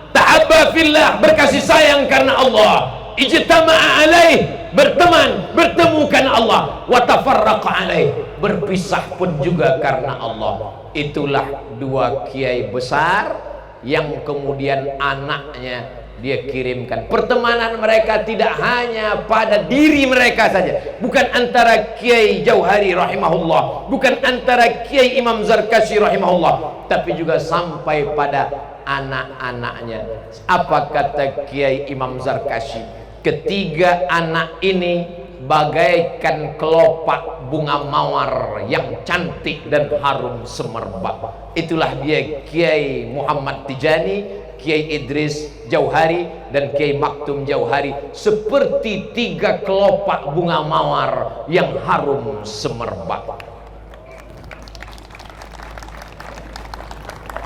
ta'abba fillah, berkasih sayang karena Allah. Ijtama'a alaih, berteman, bertemu karena Allah. Wa tafarraqa alaih, berpisah pun juga karena Allah. Itulah dua kiai besar yang kemudian anaknya dia kirimkan. Pertemanan mereka tidak hanya pada diri mereka saja, bukan antara Kiai Jauhari rahimahullah, bukan antara Kiai Imam Zarkashi rahimahullah, tapi juga sampai pada anak-anaknya. Apa kata Kiai Imam Zarkashi? Ketiga anak ini bagaikan kelopak bunga mawar yang cantik dan harum semerbak. Itulah dia Kiai Muhammad Tijani, Kiai Idris Jauhari, dan Kiai Maktum Jauhari, seperti tiga kelopak bunga mawar yang harum semerbak.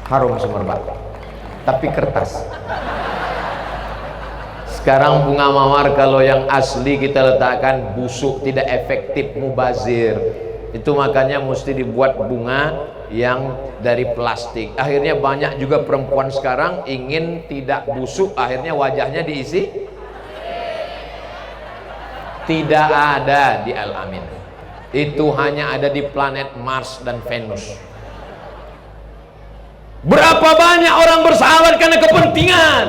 Harum semerbak, tapi kertas. Sekarang bunga mawar kalau yang asli kita letakkan busuk, tidak efektif, mubazir. Itu makanya mesti dibuat bunga yang dari plastik. Akhirnya banyak juga perempuan sekarang ingin tidak busuk, akhirnya wajahnya diisi. Tidak ada di Al-Amin. Itu hanya ada di planet Mars dan Venus. Berapa banyak orang bersahabat karena kepentingan,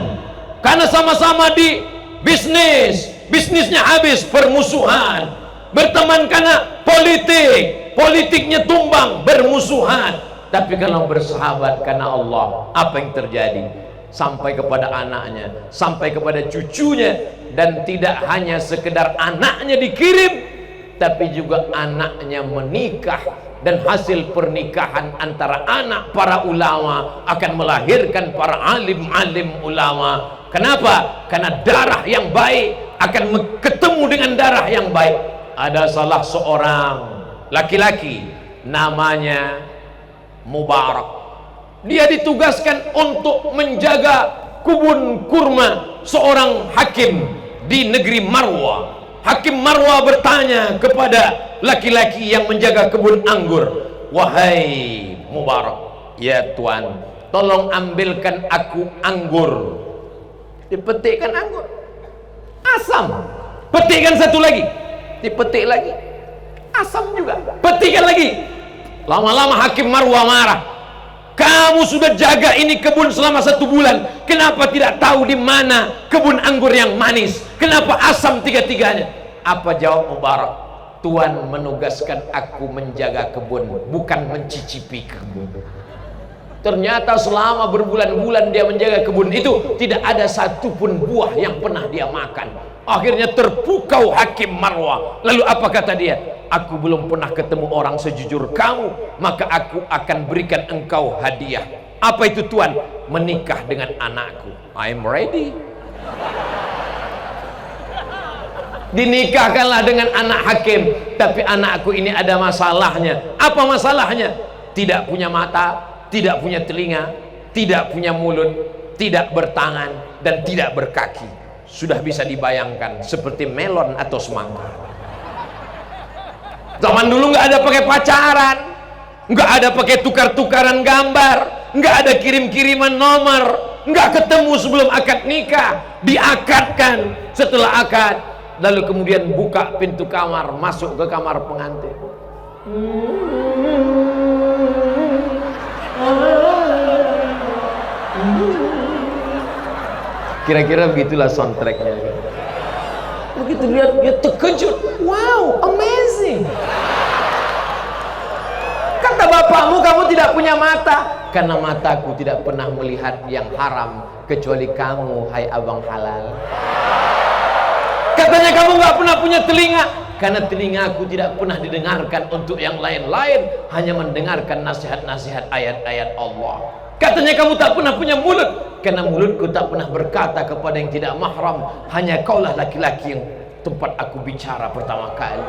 karena sama-sama di bisnis, bisnisnya habis permusuhan. Berteman karena politik, politiknya tumbang, bermusuhan. Tapi kalau bersahabat karena Allah, apa yang terjadi? Sampai kepada anaknya, sampai kepada cucunya, dan tidak hanya sekedar anaknya dikirim, tapi juga anaknya menikah, dan hasil pernikahan antara anak para ulama akan melahirkan para alim-alim ulama. Kenapa? Karena darah yang baik akan ketemu dengan darah yang baik. Ada salah seorang laki-laki namanya Mubarak. Dia ditugaskan untuk menjaga kebun kurma seorang hakim di negeri Marwa. Hakim Marwa bertanya kepada laki-laki yang menjaga kebun anggur, "Wahai Mubarak, ya tuan, tolong ambilkan aku anggur." Dipetikkan anggur, asam. Petikkan satu lagi, dipetik lagi, asam juga. Petikkan lagi. Lama-lama Hakim Marwa marah. "Kamu sudah jaga ini kebun selama 1 bulan, kenapa tidak tahu di mana kebun anggur yang manis? Kenapa asam tiga-tiganya?" Apa jawab Mubarak? "Tuan menugaskan aku menjaga kebun, bukan mencicipi kebun." Ternyata selama berbulan-bulan dia menjaga kebun itu, tidak ada satupun buah yang pernah dia makan. Akhirnya terpukau Hakim Marwa. Lalu apa kata dia? "Aku belum pernah ketemu orang sejujur kamu, maka aku akan berikan engkau hadiah." "Apa itu tuan?" "Menikah dengan anakku." "I'm ready." Dinikahkanlah dengan anak hakim. Tapi anakku ini ada masalahnya. Apa masalahnya? Tidak punya mata, tidak punya telinga, tidak punya mulut, tidak bertangan, dan tidak berkaki. Sudah bisa dibayangkan seperti melon atau semangka. Zaman dulu nggak ada pakai pacaran, nggak ada pakai tukar-tukaran gambar, nggak ada kirim-kiriman nomor, nggak ketemu sebelum akad nikah, diakadkan. Setelah akad, lalu kemudian buka pintu kamar, masuk ke kamar pengantin. Kira-kira begitulah soundtracknya. Begitu lihat, dia terkejut. "Wow, amazing." Kata bapakmu, "Kamu tidak punya mata." "Karena mataku tidak pernah melihat yang haram kecuali kamu, hai abang halal." Katanya, "Kamu nggak pernah punya telinga." "Karena telingaku tidak pernah didengarkan untuk yang lain-lain, hanya mendengarkan nasihat-nasihat ayat-ayat Allah." Katanya, "Kamu tak pernah punya mulut." "Karena mulutku tak pernah berkata kepada yang tidak mahram, hanya kaulah laki-laki yang tempat aku bicara pertama kali."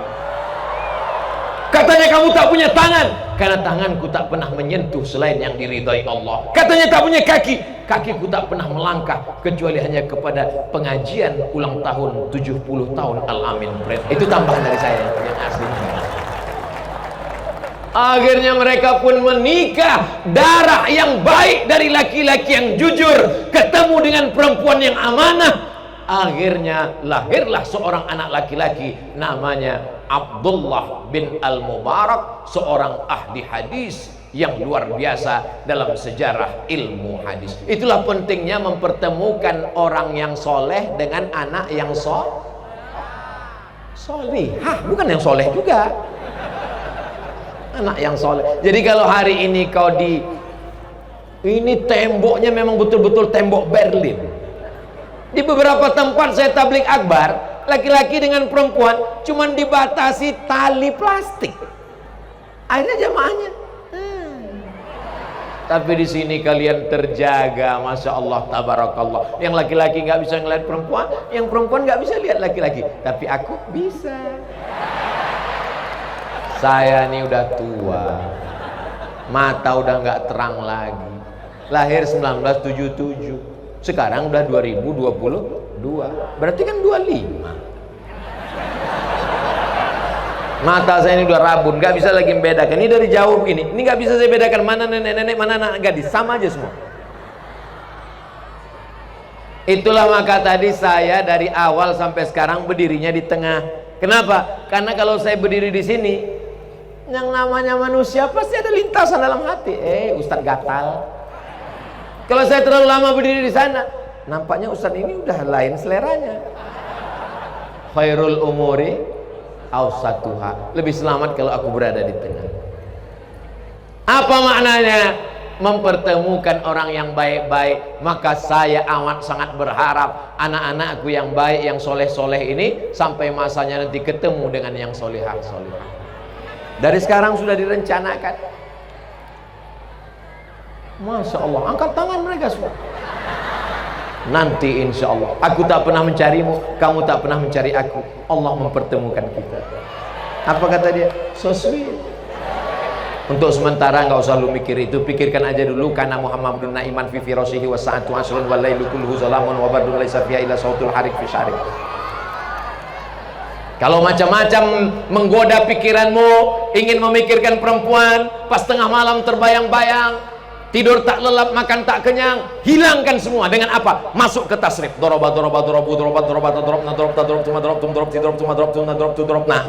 Katanya, "Kamu tak punya tangan." "Karena tanganku tak pernah menyentuh selain yang diridhai Allah." Katanya, "Tak punya kaki." "Kakiku tak pernah melangkah kecuali hanya kepada pengajian ulang tahun 70 tahun Al-Amin." Itu tambahan dari saya yang asli. Akhirnya mereka pun menikah. Darah yang baik dari laki-laki yang jujur ketemu dengan perempuan yang amanah. Akhirnya lahirlah seorang anak laki-laki namanya Abdullah bin Al-Mubarak, seorang ahli hadis yang luar biasa dalam sejarah ilmu hadis. Itulah pentingnya mempertemukan orang yang soleh dengan anak yang solihah, bukan yang soleh juga, anak yang soleh. Jadi kalau hari ini kau ini temboknya memang betul-betul tembok Berlin. Di beberapa tempat saya tabligh akbar, laki-laki dengan perempuan cuman dibatasi tali plastik. Akhirnya jamaahnya. Tapi di sini kalian terjaga, masya Allah, tabarakallah. Yang laki-laki nggak bisa ngeliat perempuan, yang perempuan nggak bisa lihat laki-laki. Tapi aku bisa. Saya ini udah tua, mata udah nggak terang lagi. Lahir 1977, sekarang udah 2022, berarti kan 25. Mata saya ini udah rabun, nggak bisa lagi membedakan. Ini dari jauh begini, ini nggak bisa saya bedakan mana nenek-nenek, mana anak gadis, sama aja semua. Itulah maka tadi saya dari awal sampai sekarang berdirinya di tengah. Kenapa? Karena kalau saya berdiri di sini, yang namanya manusia pasti ada lintasan dalam hati. Ustadz gatal, Kalau saya terlalu lama berdiri di sana, nampaknya Ustaz ini udah lain seleranya. Khairul umuri awsatuha. Lebih selamat kalau aku berada di tengah. Apa maknanya? Mempertemukan orang yang baik-baik. Maka saya amat sangat berharap anak-anakku yang baik, yang soleh-soleh ini sampai masanya nanti ketemu dengan yang solehah-solehah. Dari sekarang sudah direncanakan. Masya Allah, angkat tangan mereka semua. Nanti insya Allah, aku tak pernah mencarimu, kamu tak pernah mencari aku. Allah mempertemukan kita. Apa kata dia? So sweet. Untuk sementara nggak usah lu mikir itu, pikirkan aja dulu. Karena Muhammadun na'iman fi firasihi wa sa'atu asrun wa lailu kulluhu zalamun wa badun laisa fiha illa sautul harik fi syarik. Kalau macam-macam menggoda pikiranmu, ingin memikirkan perempuan, pas tengah malam terbayang-bayang, tidur tak lelap, makan tak kenyang, hilangkan semua dengan apa? Masuk ke tasrif. Doroba doroba dorobu doroba doroba dorob na dorob ta dorob tuma dorob tum dorob ti dorob tuma dorob tum na dorob tu dorob. Nah,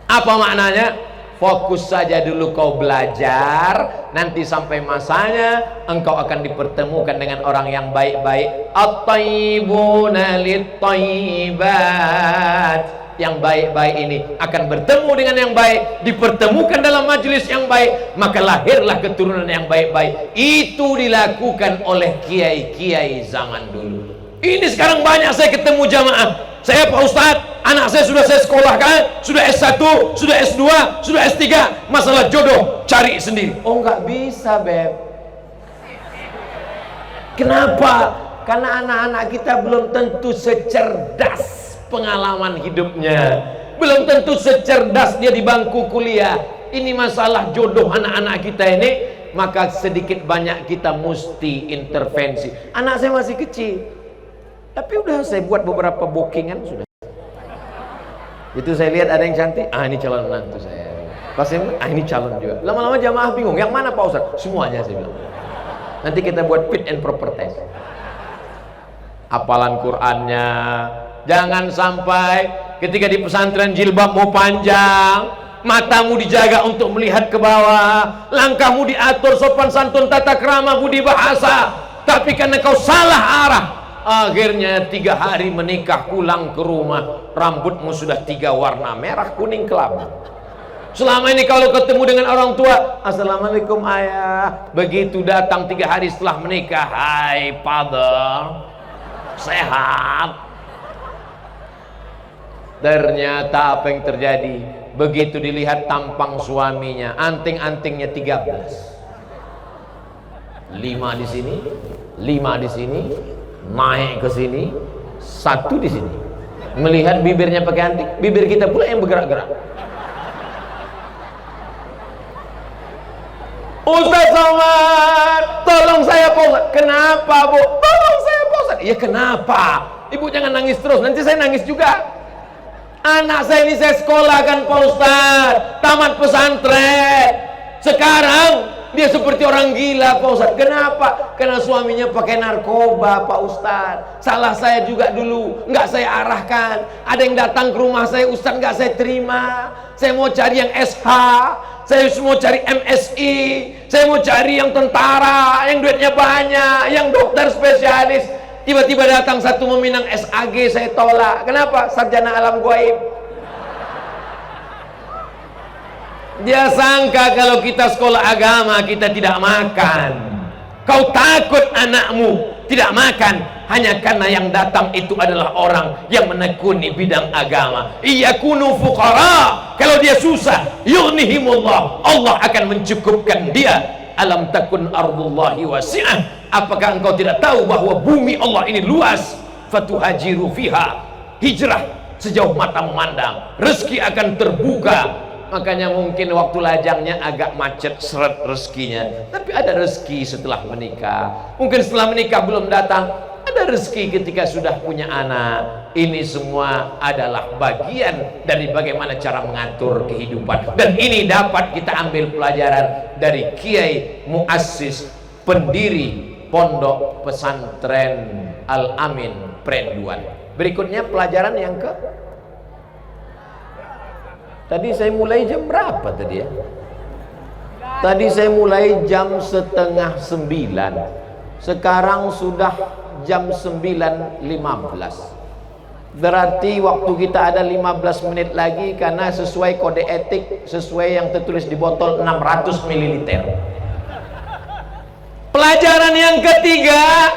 apa maknanya? Fokus saja dulu kau belajar, nanti sampai masanya engkau akan dipertemukan dengan orang yang baik-baik. At-tayyibuna lit-tayyibat. Yang baik-baik ini akan bertemu dengan yang baik, dipertemukan dalam majelis yang baik, maka lahirlah keturunan yang baik-baik. Itu dilakukan oleh kiai-kiai zaman dulu. Ini sekarang banyak saya ketemu jamaah. Saya Pak Ustadz, anak saya sudah saya sekolahkan, sudah S1, sudah S2, sudah S3. Masalah jodoh, cari sendiri. Oh nggak bisa, Beb. Kenapa? Karena anak-anak kita belum tentu secerdas pengalaman hidupnya, belum tentu secerdas dia di bangku kuliah. Ini masalah jodoh anak-anak kita ini, maka sedikit banyak kita mesti intervensi. Anak saya masih kecil, tapi udah saya buat beberapa bookingan sudah. Itu saya lihat ada yang cantik, ini calon menantu saya. Pas ini calon juga. Lama-lama jamaah bingung, yang mana Pak Ustaz? Semuanya saya bilang. Nanti kita buat fit and proper test. Hafalan Qur'annya. Jangan sampai ketika di pesantren jilbabmu panjang, matamu dijaga untuk melihat ke bawah, langkahmu diatur sopan santun tata krama budi bahasa, tapi karena kau salah arah, akhirnya 3 hari menikah pulang ke rumah, rambutmu sudah 3 warna, merah kuning kelabu. Selama ini kalau ketemu dengan orang tua, assalamualaikum ayah, begitu datang 3 hari setelah menikah, hai father, sehat. Ternyata apa yang terjadi? Begitu dilihat tampang suaminya, anting-antingnya 13, 5 di sini, 5 di sini, naik ke sini, 1 di sini. Melihat bibirnya pakai anting, bibir kita pula yang bergerak-gerak. Ustaz Somad, tolong saya Pak Ustaz. Kenapa Bu? Tolong saya Pak Ustaz. Ya kenapa? Ibu jangan nangis terus, nanti saya nangis juga. Anak saya ini saya sekolahkan Pak Ustaz, tamat pesantren. Sekarang dia seperti orang gila Pak Ustaz. Kenapa? Karena suaminya pakai narkoba Pak Ustaz. Salah saya juga dulu, nggak saya arahkan. Ada yang datang ke rumah saya, Ustaz nggak saya terima. Saya mau cari yang SH, saya mau cari MSI, saya mau cari yang tentara, yang duitnya banyak, yang dokter spesialis. Tiba-tiba datang satu meminang SAG, saya tolak. Kenapa? Sarjana alam gaib. Dia sangka kalau kita sekolah agama kita tidak makan. Kau takut anakmu tidak makan hanya karena yang datang itu adalah orang yang menekuni bidang agama. Iyakunu fuqara, kalau dia susah, yughnihimullah, Allah akan mencukupkan dia. Alam takun ardullahi wasi'ah, apakah engkau tidak tahu bahwa bumi Allah ini luas? Fatuhajiru fiha, hijrah sejauh mata memandang, rezeki akan terbuka. Makanya mungkin waktu lajangnya agak macet seret rezekinya, tapi ada rezeki setelah menikah. Mungkin setelah menikah belum datang, ada rezeki ketika sudah punya anak. Ini semua adalah bagian dari bagaimana cara mengatur kehidupan, dan ini dapat kita ambil pelajaran dari Kiai Muassis, pendiri Pondok Pesantren Al-Amin Prenduan. Berikutnya pelajaran yang ke, tadi saya mulai jam berapa tadi ya? Tadi saya mulai jam 8:30. Sekarang sudah jam 9.15. Berarti waktu kita ada 15 menit lagi, karena sesuai kode etik, sesuai yang tertulis di botol 600 ml. Pelajaran yang ketiga,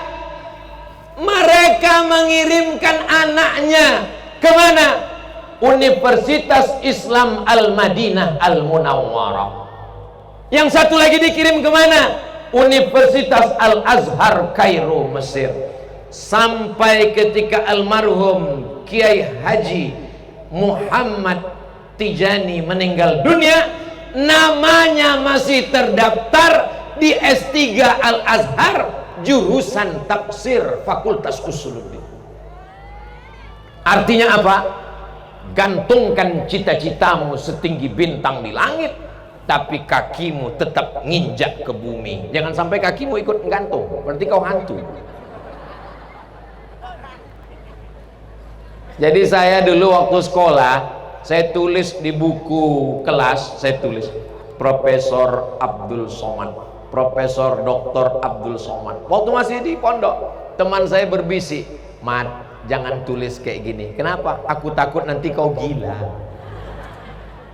mereka mengirimkan anaknya kemana? Universitas Islam Al-Madinah Al-Munawwarah. Yang satu lagi dikirim kemana? Universitas Al-Azhar Kairo, Mesir. Sampai ketika almarhum Kiai Haji Muhammad Tijani meninggal dunia, namanya masih terdaftar di S3 Al-Azhar, jurusan tafsir, Fakultas Usuluddin. Artinya apa? Gantungkan cita-citamu setinggi bintang di langit, tapi kakimu tetap nginjak ke bumi. Jangan sampai kakimu ikut gantung, berarti kau hantu. Jadi saya dulu waktu sekolah, saya tulis di buku kelas, saya tulis Profesor Abdul Somad, Profesor Dr. Abdul Somad. Waktu masih di pondok, teman saya berbisik, "Mat, jangan tulis kayak gini." Kenapa? Aku takut nanti kau gila.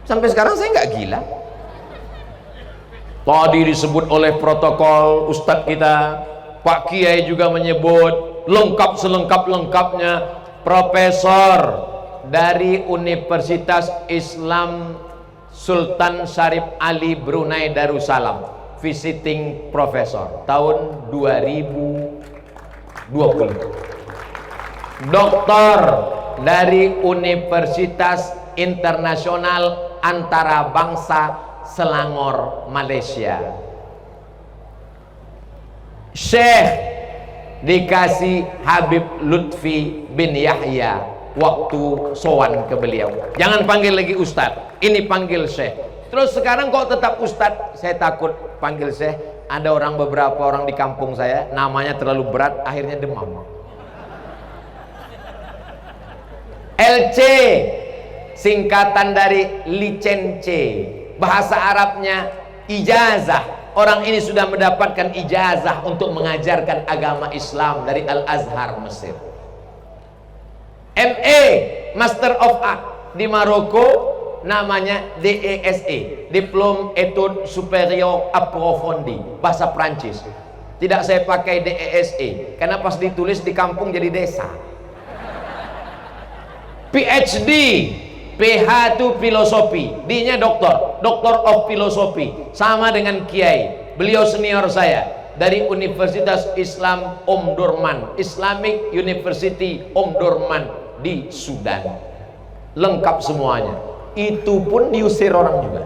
Sampai sekarang saya nggak gila. Tadi disebut oleh protokol Ustadz kita, Pak Kiai juga menyebut lengkap selengkap-lengkapnya, Profesor dari Universitas Islam Sultan Syarif Ali Brunei Darussalam, visiting professor tahun 2020. Doktor dari Universitas Internasional Antarabangsa Selangor, Malaysia. Syekh dikasih Habib Lutfi bin Yahya waktu sowan ke beliau. Jangan panggil lagi Ustadz, ini panggil Syekh. Terus sekarang kok tetap Ustadz? Saya takut panggil Syekh. Ada beberapa orang di kampung saya, namanya terlalu berat, akhirnya demam. LC singkatan dari licence, bahasa Arabnya ijazah. Orang ini sudah mendapatkan ijazah untuk mengajarkan agama Islam dari Al-Azhar, Mesir. MA, Master of Art, di Maroko namanya DESE, Diplôme Études Supérieures Approfondies, bahasa Prancis. Tidak saya pakai DESE, karena pas ditulis di kampung jadi desa. PhD, PH itu filosofi, D-nya doktor, Doctor of Philosophy, sama dengan Kiai. Beliau senior saya dari Universitas Islam Omdurman, Islamic University Omdurman di Sudan. Lengkap semuanya. Itu pun diusir orang juga.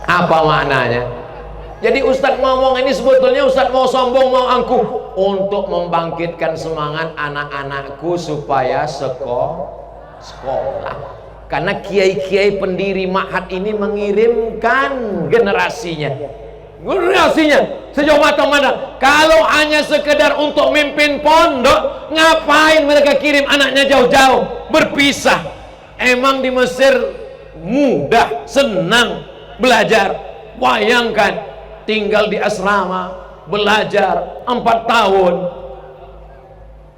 Apa maknanya? Jadi Ustadz ngomong ini sebetulnya Ustadz mau sombong, mau angkuh, untuk membangkitkan semangat anak-anakku supaya sekolah. Karena kiai-kiai pendiri ma'had ini mengirimkan generasinya sejauh mata memandang. Kalau hanya sekedar untuk mimpin pondok, ngapain mereka kirim anaknya jauh-jauh berpisah? Emang di Mesir mudah, senang belajar? Bayangkan tinggal di asrama, belajar 4 tahun.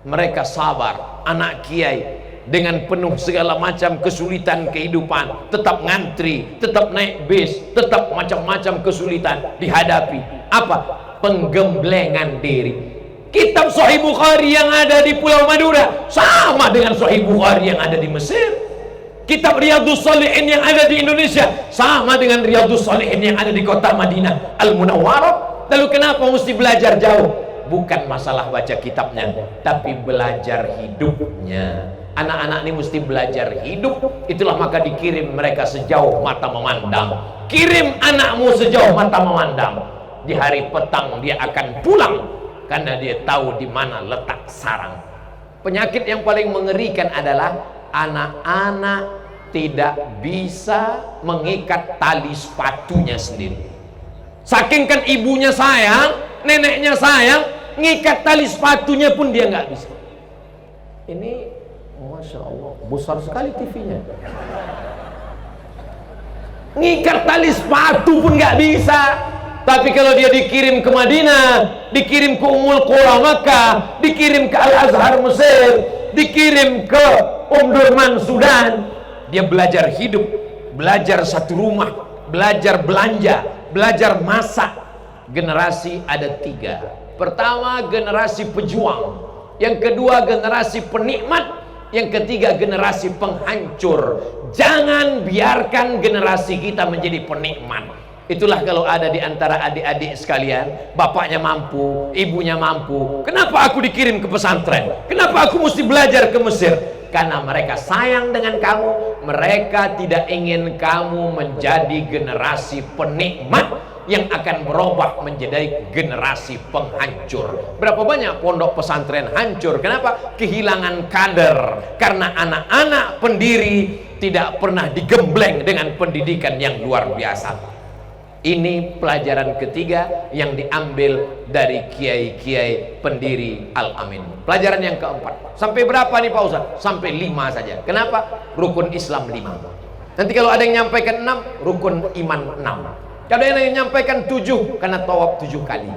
Mereka sabar, anak kiai, dengan penuh segala macam kesulitan kehidupan, tetap ngantri, tetap naik bis, tetap macam-macam kesulitan dihadapi. Apa? Penggemblengan diri. Kitab Sahih Bukhari yang ada di Pulau Madura sama dengan Sahih Bukhari yang ada di Mesir. Kitab Riyadhus Shalihin yang ada di Indonesia sama dengan Riyadhus Shalihin yang ada di kota Madinah Al-Munawwarah. Lalu kenapa mesti belajar jauh? Bukan masalah baca kitabnya, tapi belajar hidupnya. Anak-anak ini mesti belajar hidup. Itulah maka dikirim mereka sejauh mata memandang. Kirim anakmu sejauh mata memandang. Di hari petang dia akan pulang, karena dia tahu di mana letak sarang. Penyakit yang paling mengerikan adalah anak-anak tidak bisa mengikat tali sepatunya sendiri. Saking kan ibunya sayang, neneknya sayang, ngikat tali sepatunya pun dia nggak bisa. Ini Masya Allah, besar sekali TV-nya. Ngikat tali sepatu pun nggak bisa. Tapi kalau dia dikirim ke Madinah, dikirim ke Ummul Qura Makkah, dikirim ke Al-Azhar Mesir, dikirim ke Omdurman Sudan, dia belajar hidup, belajar satu rumah, belajar belanja, belajar masak. Generasi ada 3. Pertama, generasi pejuang. Yang kedua, generasi penikmat. Yang ketiga, generasi penghancur. Jangan biarkan generasi kita menjadi penikmat. Itulah kalau ada di antara adik-adik sekalian, bapaknya mampu, ibunya mampu. Kenapa aku dikirim ke pesantren? Kenapa aku mesti belajar ke Mesir? Karena mereka sayang dengan kamu. Mereka tidak ingin kamu menjadi generasi penikmat yang akan berubah menjadi generasi penghancur. Berapa banyak pondok pesantren hancur? Kenapa? Kehilangan kader. Karena anak-anak pendiri tidak pernah digembleng dengan pendidikan yang luar biasa. Ini pelajaran ketiga yang diambil dari kiai-kiai pendiri Al-Amin. Pelajaran yang keempat. Sampai berapa nih Pak Ustaz? Sampai 5 saja. Kenapa? Rukun Islam 5. Nanti kalau ada yang nyampaikan 6, rukun iman 6. Kalau ada yang nyampaikan 7, karena tawaf 7 kali.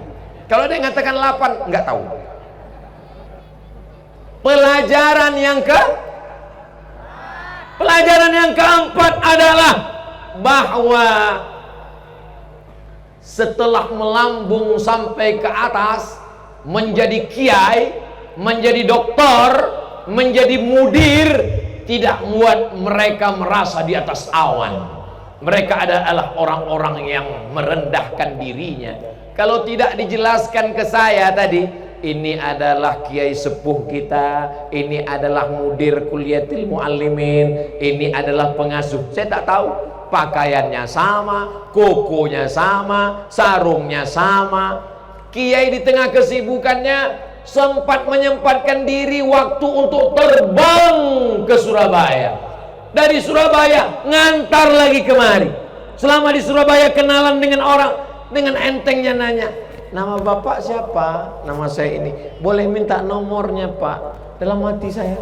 Kalau ada yang mengatakan 8, nggak tahu. Pelajaran yang keempat adalah bahwa setelah melambung sampai ke atas, menjadi kiai, menjadi doktor, menjadi mudir, tidak membuat mereka merasa di atas awan. Mereka adalah orang-orang yang merendahkan dirinya. Kalau tidak dijelaskan ke saya tadi, ini adalah kiai sepuh kita, ini adalah mudir kuliatil muallimin, ini adalah pengasuh, saya tak tahu. Pakaiannya sama, kokonya sama, sarungnya sama. Kiai di tengah kesibukannya sempat menyempatkan diri waktu untuk terbang ke Surabaya. Dari Surabaya ngantar lagi kemari. Selama di Surabaya kenalan dengan orang, dengan entengnya nanya, nama bapak siapa? Nama saya ini. Boleh minta nomornya Pak? Dalam hati saya,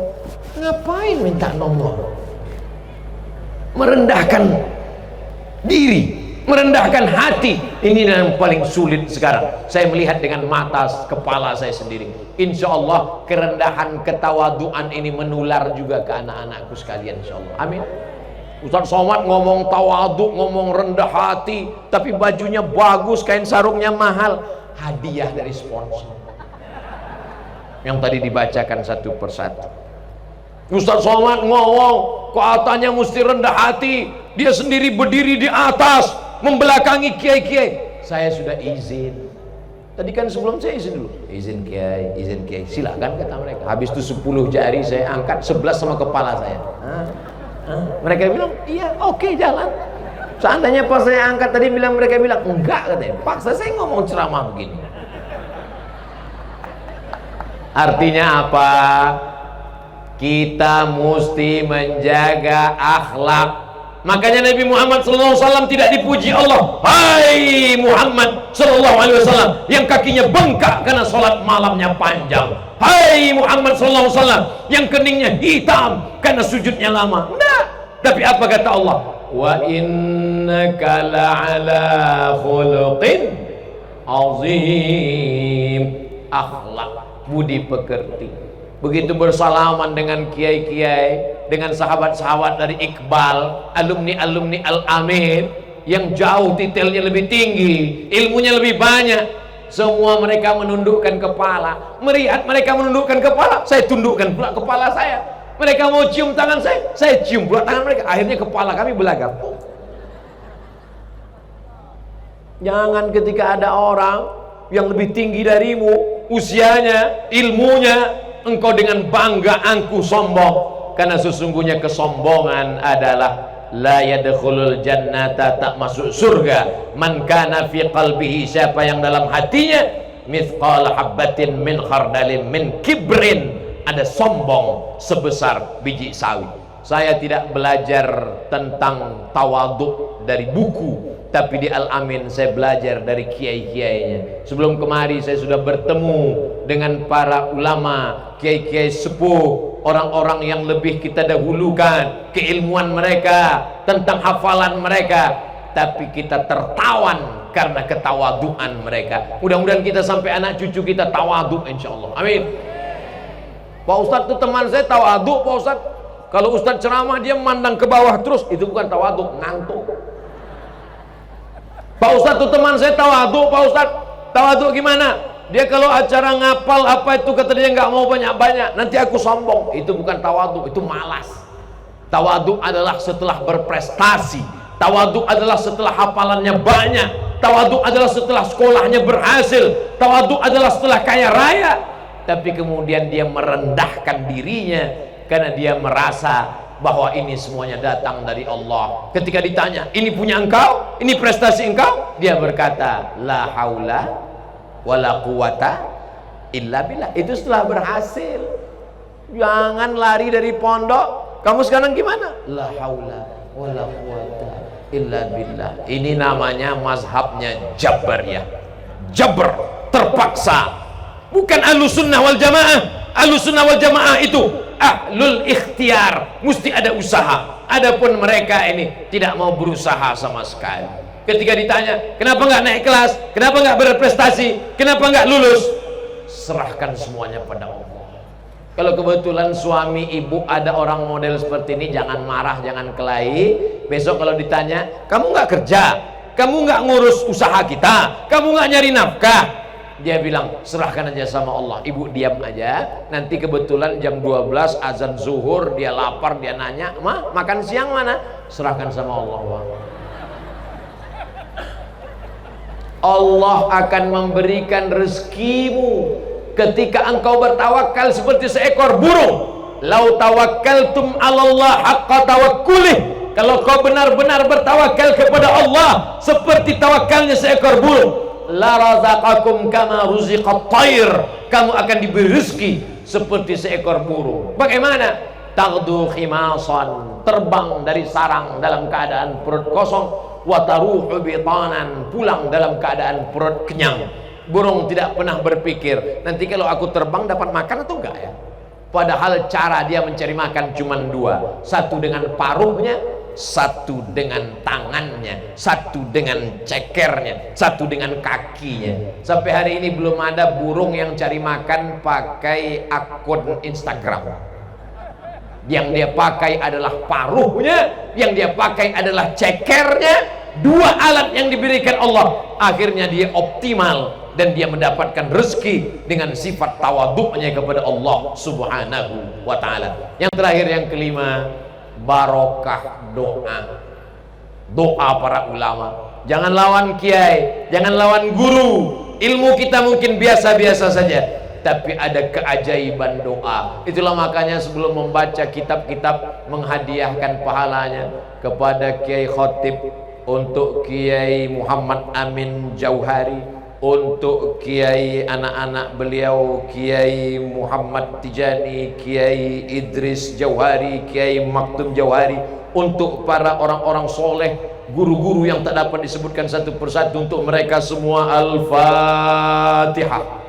ngapain minta nomor? Merendahkan diri, merendahkan hati. Ini yang paling sulit sekarang. Saya melihat dengan mata kepala saya sendiri. Insya Allah kerendahan, ketawaduan ini menular juga ke anak-anakku sekalian, insya Allah. Amin. Ustaz Somad ngomong tawadu, ngomong rendah hati, tapi bajunya bagus, kain sarungnya mahal. Hadiah dari sponsor yang tadi dibacakan satu persatu. Ustaz Somad ngomong katanya mesti rendah hati, dia sendiri berdiri di atas membelakangi kiai-kiai. Saya sudah izin tadi kan, sebelum saya izin dulu, izin kiai, silakan kata mereka. Habis itu 10 jari saya angkat, 11 sama kepala saya. Mereka bilang iya, oke, jalan. Seandainya pas saya angkat tadi mereka bilang enggak, katanya paksa saya ngomong ceramah begini. Artinya apa? Kita mesti menjaga akhlak. Makanya Nabi Muhammad SAW tidak dipuji Allah. Hai Muhammad SAW yang kakinya bengkak karena sholat malamnya panjang. Hai Muhammad SAW yang keningnya hitam karena sujudnya lama. Enggak. Tapi apa kata Allah? Wa innaka la'ala khuluqin azim. Akhlak, budi pekerti. Begitu bersalaman dengan kiai-kiai, dengan sahabat-sahabat dari Iqbal, alumni-alumni Al-Amin yang jauh titelnya lebih tinggi, ilmunya lebih banyak, semua mereka menundukkan kepala. Melihat mereka menundukkan kepala, saya tundukkan pula kepala saya. Mereka mau cium tangan saya cium pula tangan mereka. Akhirnya kepala kami belagak. Jangan ketika ada orang yang lebih tinggi darimu, usianya, ilmunya, engkau dengan bangga angkuh sombong. Karena sesungguhnya kesombongan adalah la yadkhulul jannata, tak masuk surga, man kana fi qalbihi, siapa yang dalam hatinya mithqal habbatin min khardalin min kibrin, ada sombong sebesar biji sawi. Saya tidak belajar tentang tawaduk dari buku, tapi di Al-Amin saya belajar dari kiai-kiainya. Sebelum kemari saya sudah bertemu dengan para ulama, kiai-kiai sepuh, orang-orang yang lebih kita dahulukan keilmuan mereka, tentang hafalan mereka. tapi kita tertawan karena ketawaduan mereka. Mudah-mudahan kita sampai anak cucu kita tawadu insyaallah. Amin. Pak Ustadz tuh teman saya tawadu, Pak Ustadz. Kalau Ustadz ceramah dia memandang ke bawah terus, itu bukan tawadu, ngantuk. Pak Ustadz tuh teman saya tawadu, Pak Ustadz. Tawadu gimana? Dia kalau acara ngapal apa itu kata dia nggak mau banyak-banyak, nanti aku sombong. Itu bukan tawadu, itu malas. Tawadu adalah setelah berprestasi. Tawadu adalah setelah hafalannya banyak. Tawadu adalah setelah sekolahnya berhasil. Tawadu adalah setelah kaya raya. Tapi kemudian dia merendahkan dirinya karena dia merasa bahwa ini semuanya datang dari Allah. Ketika ditanya, ini punya engkau? Ini prestasi engkau? Dia berkata, la haula wala quwata illa billah. Itu setelah berhasil. Jangan lari dari pondok. Kamu sekarang gimana? La haula wala quwata illa billah. Ini namanya mazhabnya Jabariyah. Jabr, terpaksa. Bukan Ahlussunnah wal Jamaah. Ahlussunnah wal Jamaah itu ahlul ikhtiar, mesti ada usaha. Adapun mereka ini tidak mau berusaha sama sekali. Ketika ditanya, kenapa nggak naik kelas, kenapa nggak berprestasi, kenapa nggak lulus, serahkan semuanya pada Allah. Kalau kebetulan suami ibu ada orang model seperti ini, jangan marah, jangan kelahi. Besok kalau ditanya, kamu nggak kerja, kamu nggak ngurus usaha kita, kamu nggak nyari nafkah, dia bilang serahkan aja sama Allah. Ibu diam aja, nanti kebetulan jam 12 azan zuhur, dia lapar, dia nanya, "Ma, makan siang mana?" Serahkan sama Allah. Allah akan memberikan rezekimu ketika engkau bertawakal seperti seekor burung. Lau tawakkaltum 'alallah haqqa tawakkulih. Kalau kau benar-benar bertawakal kepada Allah seperti tawakalnya seekor burung, la razaqakum kama ruziqat thair. Kamu akan diberi rezeki seperti seekor burung. Bagaimana? Taghdu khimasan, terbang dari sarang dalam keadaan perut kosong, wa taruhu bitanan, pulang dalam keadaan perut kenyang. Burung tidak pernah berpikir, nanti kalau aku terbang dapat makan atau enggak ya? Padahal cara dia mencari makan cuma dua. Satu dengan paruhnya, satu dengan tangannya, satu dengan cekernya, satu dengan kakinya. Sampai hari ini belum ada burung yang cari makan pakai akun Instagram. Yang dia pakai adalah paruhnya, yang dia pakai adalah cekernya. Dua alat yang diberikan Allah, akhirnya dia optimal dan dia mendapatkan rezeki dengan sifat tawadhu'nya kepada Allah Subhanahu wa ta'ala. Yang terakhir, yang kelima, barokah doa. Doa para ulama. Jangan lawan kiai, jangan lawan guru. Ilmu kita mungkin biasa-biasa saja, tapi ada keajaiban doa. Itulah makanya sebelum membaca kitab-kitab, menghadiahkan pahalanya kepada Kiai Khotib, untuk Kiai Muhammad Amin Jauhari, untuk Kiai anak-anak beliau, Kiai Muhammad Tijani, Kiai Idris Jauhari, Kiai Maktum Jauhari, untuk para orang-orang soleh, guru-guru yang tak dapat disebutkan satu persatu, untuk mereka semua. Al-Fatihah.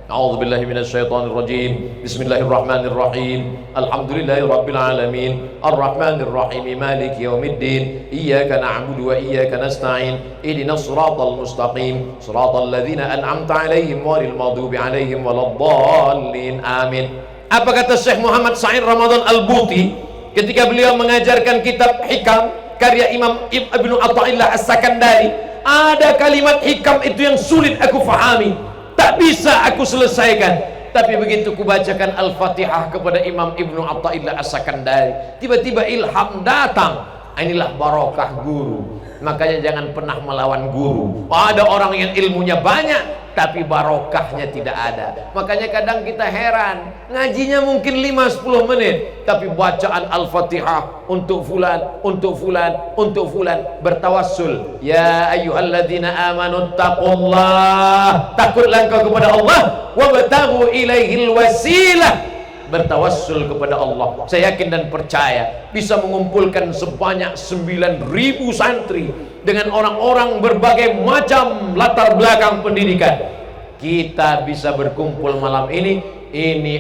A'udzubillahi minasyaitonirrajim. Bismillahirrahmanirrahim. Alhamdulillahirabbil alamin. Arrahmanirrahim. Maliki yaumiddin. Iyyaka na'budu wa iyyaka nasta'in. Ihdinas siratal mustaqim. Siratal ladzina an'amta 'alaihim ghairil maghdubi 'alaihim waladdallin. Amin. Apa kata Syekh Muhammad Sa'id Ramadan Al-Buti ketika beliau mengajarkan kitab Hikam karya Imam Ibnu Athaillah As-Sakandari? Ada kalimat hikam itu yang sulit aku fahami, tak bisa aku selesaikan. Tapi begitu kubacakan Al-Fatihah kepada Imam Ibnu Athaillah As-Sakandari, tiba-tiba ilham datang. Inilah barokah guru. Makanya jangan pernah melawan guru. Ada orang yang ilmunya banyak tapi barokahnya tidak ada. Makanya kadang kita heran, ngajinya mungkin 5-10 menit, tapi bacaan Al-Fatihah untuk fulan, untuk fulan, untuk fulan, bertawassul. Ya ayyuhalladzina amanu taqullah, takutlah engkau kepada Allah, wabtaghu ilaihil wasilah, bertawassul kepada Allah. Saya yakin dan percaya bisa mengumpulkan sebanyak 9.000 santri dengan orang-orang berbagai macam latar belakang pendidikan. Kita bisa berkumpul malam ini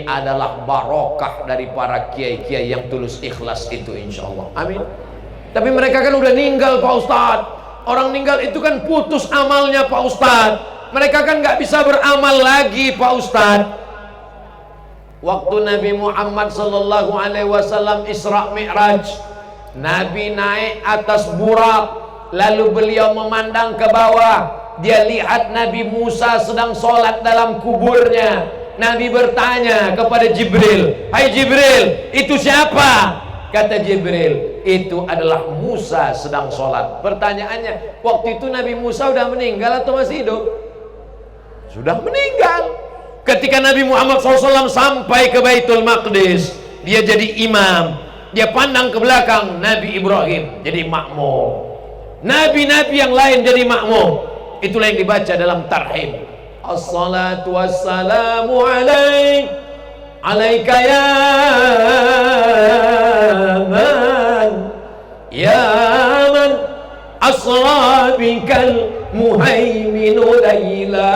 adalah barokah dari para kiai-kiai yang tulus ikhlas itu, insya Allah. Amin. Tapi mereka kan udah ninggal Pak Ustadz. Orang ninggal itu kan putus amalnya Pak Ustadz. Mereka kan nggak bisa beramal lagi Pak Ustadz. Waktu Nabi Muhammad sallallahu alaihi wasallam Isra Mi'raj, Nabi naik atas burak, lalu beliau memandang ke bawah. Dia lihat Nabi Musa sedang sholat dalam kuburnya. Nabi bertanya kepada Jibril, "Hai Jibril, itu siapa?" Kata Jibril, "Itu adalah Musa sedang sholat." Pertanyaannya, waktu itu Nabi Musa sudah meninggal atau masih hidup? Sudah meninggal. Ketika Nabi Muhammad SAW sampai ke Baitul Maqdis, dia jadi imam. Dia pandang ke belakang, Nabi Ibrahim jadi makmum. Nabi-nabi yang lain jadi makmum. Itulah yang dibaca dalam tarhim. Assalatu wassalamu alaika ya man asra bikal muhaiminu layla.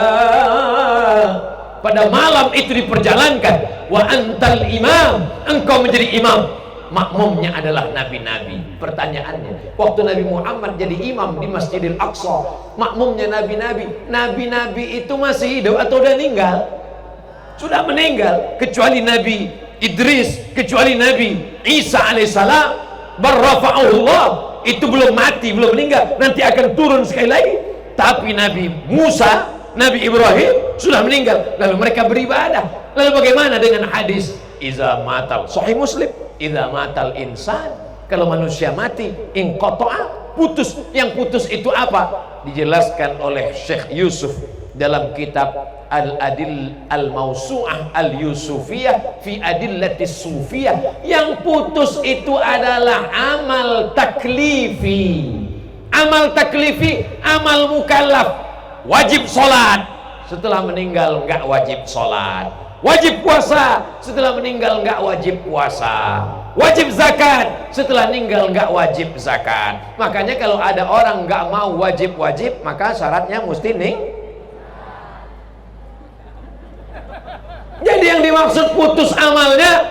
Pada malam itu diperjalankan, wa antal imam, engkau menjadi imam. Makmumnya adalah nabi-nabi. Pertanyaannya, waktu Nabi Muhammad jadi imam di Masjidil Aqsa, makmumnya nabi-nabi. Nabi-nabi itu masih hidup atau udah meninggal? Sudah meninggal. Kecuali Nabi Idris, kecuali Nabi Isa alaihissalam, barrafa'ullah, itu belum mati, belum meninggal, nanti akan turun sekali lagi. Tapi Nabi Musa, Nabi Ibrahim sudah meninggal, lalu mereka beribadah. Lalu bagaimana dengan hadis iza matal, Sahih Muslim, iza matal insan, kalau manusia mati inqata'a, putus. Yang putus itu apa? Dijelaskan oleh Syekh Yusuf dalam kitab Al-Adil Al-Mausu'ah Al-Yusufiyah fi Adillatis Sufiyah. Yang putus itu adalah amal taklifi. Amal taklifi, amal mukallaf. Wajib sholat, setelah meninggal nggak wajib sholat. Wajib puasa, setelah meninggal nggak wajib puasa. Wajib zakat, setelah meninggal nggak wajib zakat. Makanya kalau ada orang nggak mau wajib-wajib, maka syaratnya mesti Jadi yang dimaksud putus amalnya,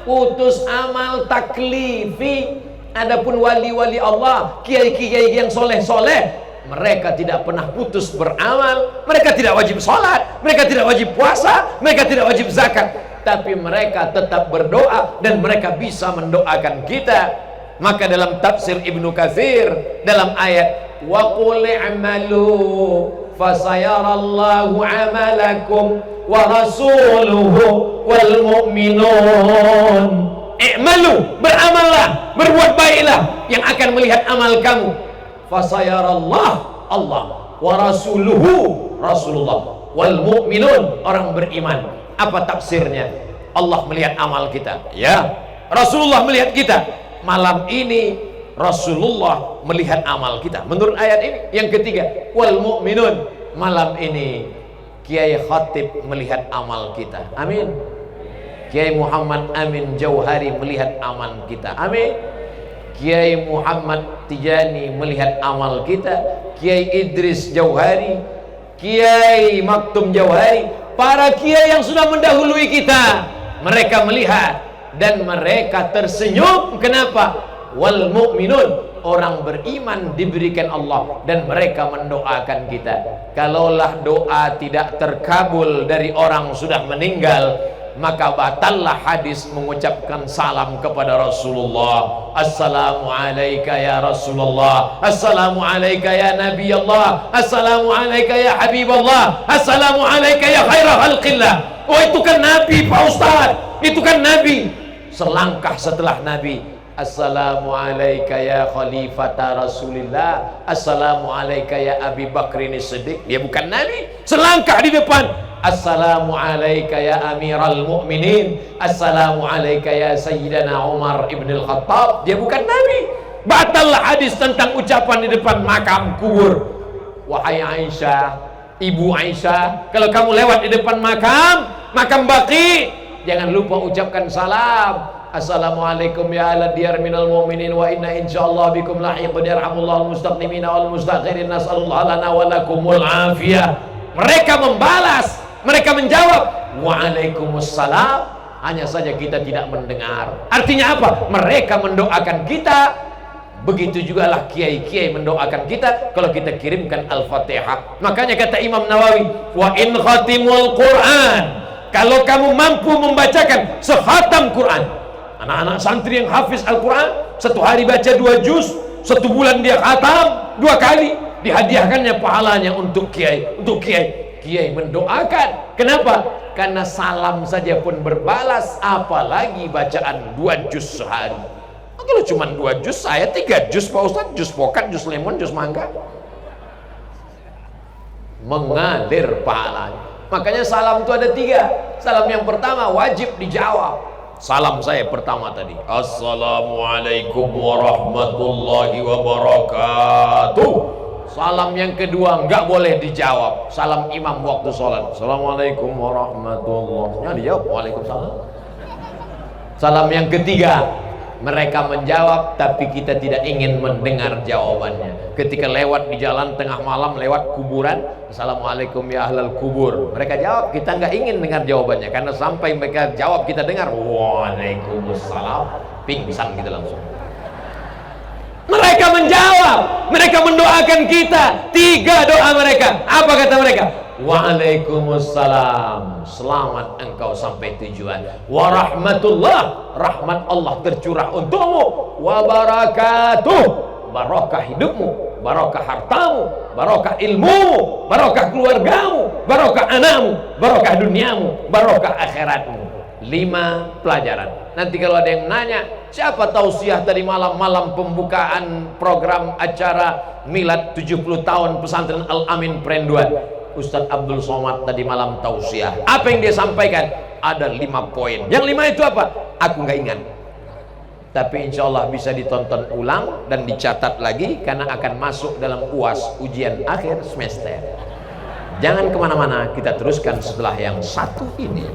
putus amal taklifi. Adapun wali-wali Allah, kiai-kiai yang soleh-soleh, mereka tidak pernah putus beramal. Mereka tidak wajib sholat, mereka tidak wajib puasa, mereka tidak wajib zakat, tapi mereka tetap berdoa dan mereka bisa mendoakan kita. Maka dalam tafsir Ibnu Katsir, dalam ayat wa qul i'malu fasayarallahu amalakum wa rasuluhu wal mu'minun. I'malu, beramallah, berbuat baiklah, yang akan melihat amal kamu. Fasayarallah, Allah, wa rasuluhu, Rasulullah, wal mu'minun, orang beriman. Apa tafsirnya? Allah melihat amal kita, ya. Rasulullah melihat kita. Malam ini Rasulullah melihat amal kita. Menurut ayat ini. Yang ketiga, wal mu'minun, malam ini Kiai Khatib melihat amal kita. Amin. Kiai Muhammad Amin Jauhari melihat amal kita. Amin. Kiai Muhammad Tijani melihat amal kita. Kiai Idris Jauhari, Kiai Maktum Jauhari, para kiai yang sudah mendahului kita, mereka melihat dan mereka tersenyum. Kenapa? Wal mu'minun, orang beriman diberikan Allah dan mereka mendoakan kita. Kalaulah doa tidak terkabul dari orang sudah meninggal, maka batallah hadis mengucapkan salam kepada Rasulullah. Assalamu alayka ya Rasulullah, assalamu alayka ya Nabi Allah, assalamu alayka ya Habib Allah, assalamu alayka ya khairah khalqillah. Oh, itu kan Nabi Pak Ustadz, itu kan Nabi. Selangkah setelah Nabi, assalamu alayka ya khalifata Rasulillah, assalamu alayka ya Abi Bakrin Siddiq. Dia bukan Nabi. Selangkah di depan, assalamu alayka ya Amiral Mu'minin, assalamu alayka ya Sayyidina Umar ibn al-Khattab. Dia bukan Nabi. Batallah hadis tentang ucapan di depan makam kubur. Wahai Aisyah, Ibu Aisyah, kalau kamu lewat di depan makam Baqi, jangan lupa ucapkan salam. Assalamualaikum ya ala diyar minal mu'minin wa inna insyaallah bikum lahiqun yarhamullahu al-mustaqdimina wal mustakhirin, nas'alullah lana wa lakumul afiyah. Mereka membalas, mereka menjawab waalaikumsalam, hanya saja kita tidak mendengar. Artinya apa? Mereka mendoakan kita Begitu juga lah kiai-kiai mendoakan kita kalau kita kirimkan Al-Fatihah. Makanya kata Imam Nawawi, wa in khatimul Quran, kalau kamu mampu membacakan sehatam Quran. Anak-anak santri yang hafiz Al-Quran, satu hari baca 2 juz, 1 bulan dia khatam 2 kali, dihadiahkannya pahalanya untuk kiai. Untuk kiai mendoakan. Kenapa? Karena salam saja pun berbalas, apalagi bacaan 2 juz sehari. Kalau cuma 2 juz, saya 3 juz Pak Ustaz, juz pokat, juz lemon, juz mangga, mengalir pahalanya. Makanya salam itu ada 3. Salam yang pertama wajib dijawab. Salam saya pertama tadi, Assalamualaikum warahmatullahi wabarakatuh. Salam yang kedua nggak boleh dijawab. Salam imam waktu sholat, Assalamualaikum warahmatullahi, dijawab Waalaikumsalam. Salam yang ketiga, mereka menjawab tapi kita tidak ingin mendengar jawabannya. Ketika lewat di jalan tengah malam, lewat kuburan, Assalamualaikum ya ahlal kubur, mereka jawab, kita nggak ingin dengar jawabannya, karena sampai mereka jawab kita dengar Waalaikumsalam, pingsan kita langsung. Mereka menjawab, mereka mendoakan kita. 3 doa mereka. Apa kata mereka? Waalaikumsalam, selamat engkau sampai tujuan. Warahmatullah, rahmat Allah tercurah untukmu. Wabarakatuh, barokah hidupmu, barokah hartamu, barokah ilmumu, barokah keluargamu, barokah anakmu, barokah duniamu, barokah akhiratmu. 5 pelajaran. Nanti kalau ada yang nanya, siapa tausiah tadi malam pembukaan program acara milad 70 tahun pesantren Al-Amin Perenduan? Ustadz Abdul Somad tadi malam tausiah. Apa yang dia sampaikan? Ada 5 poin. Yang 5 itu apa? Aku nggak ingat. Tapi insya Allah bisa ditonton ulang dan dicatat lagi, karena akan masuk dalam UAS, ujian akhir semester. Jangan kemana-mana, kita teruskan setelah yang satu ini.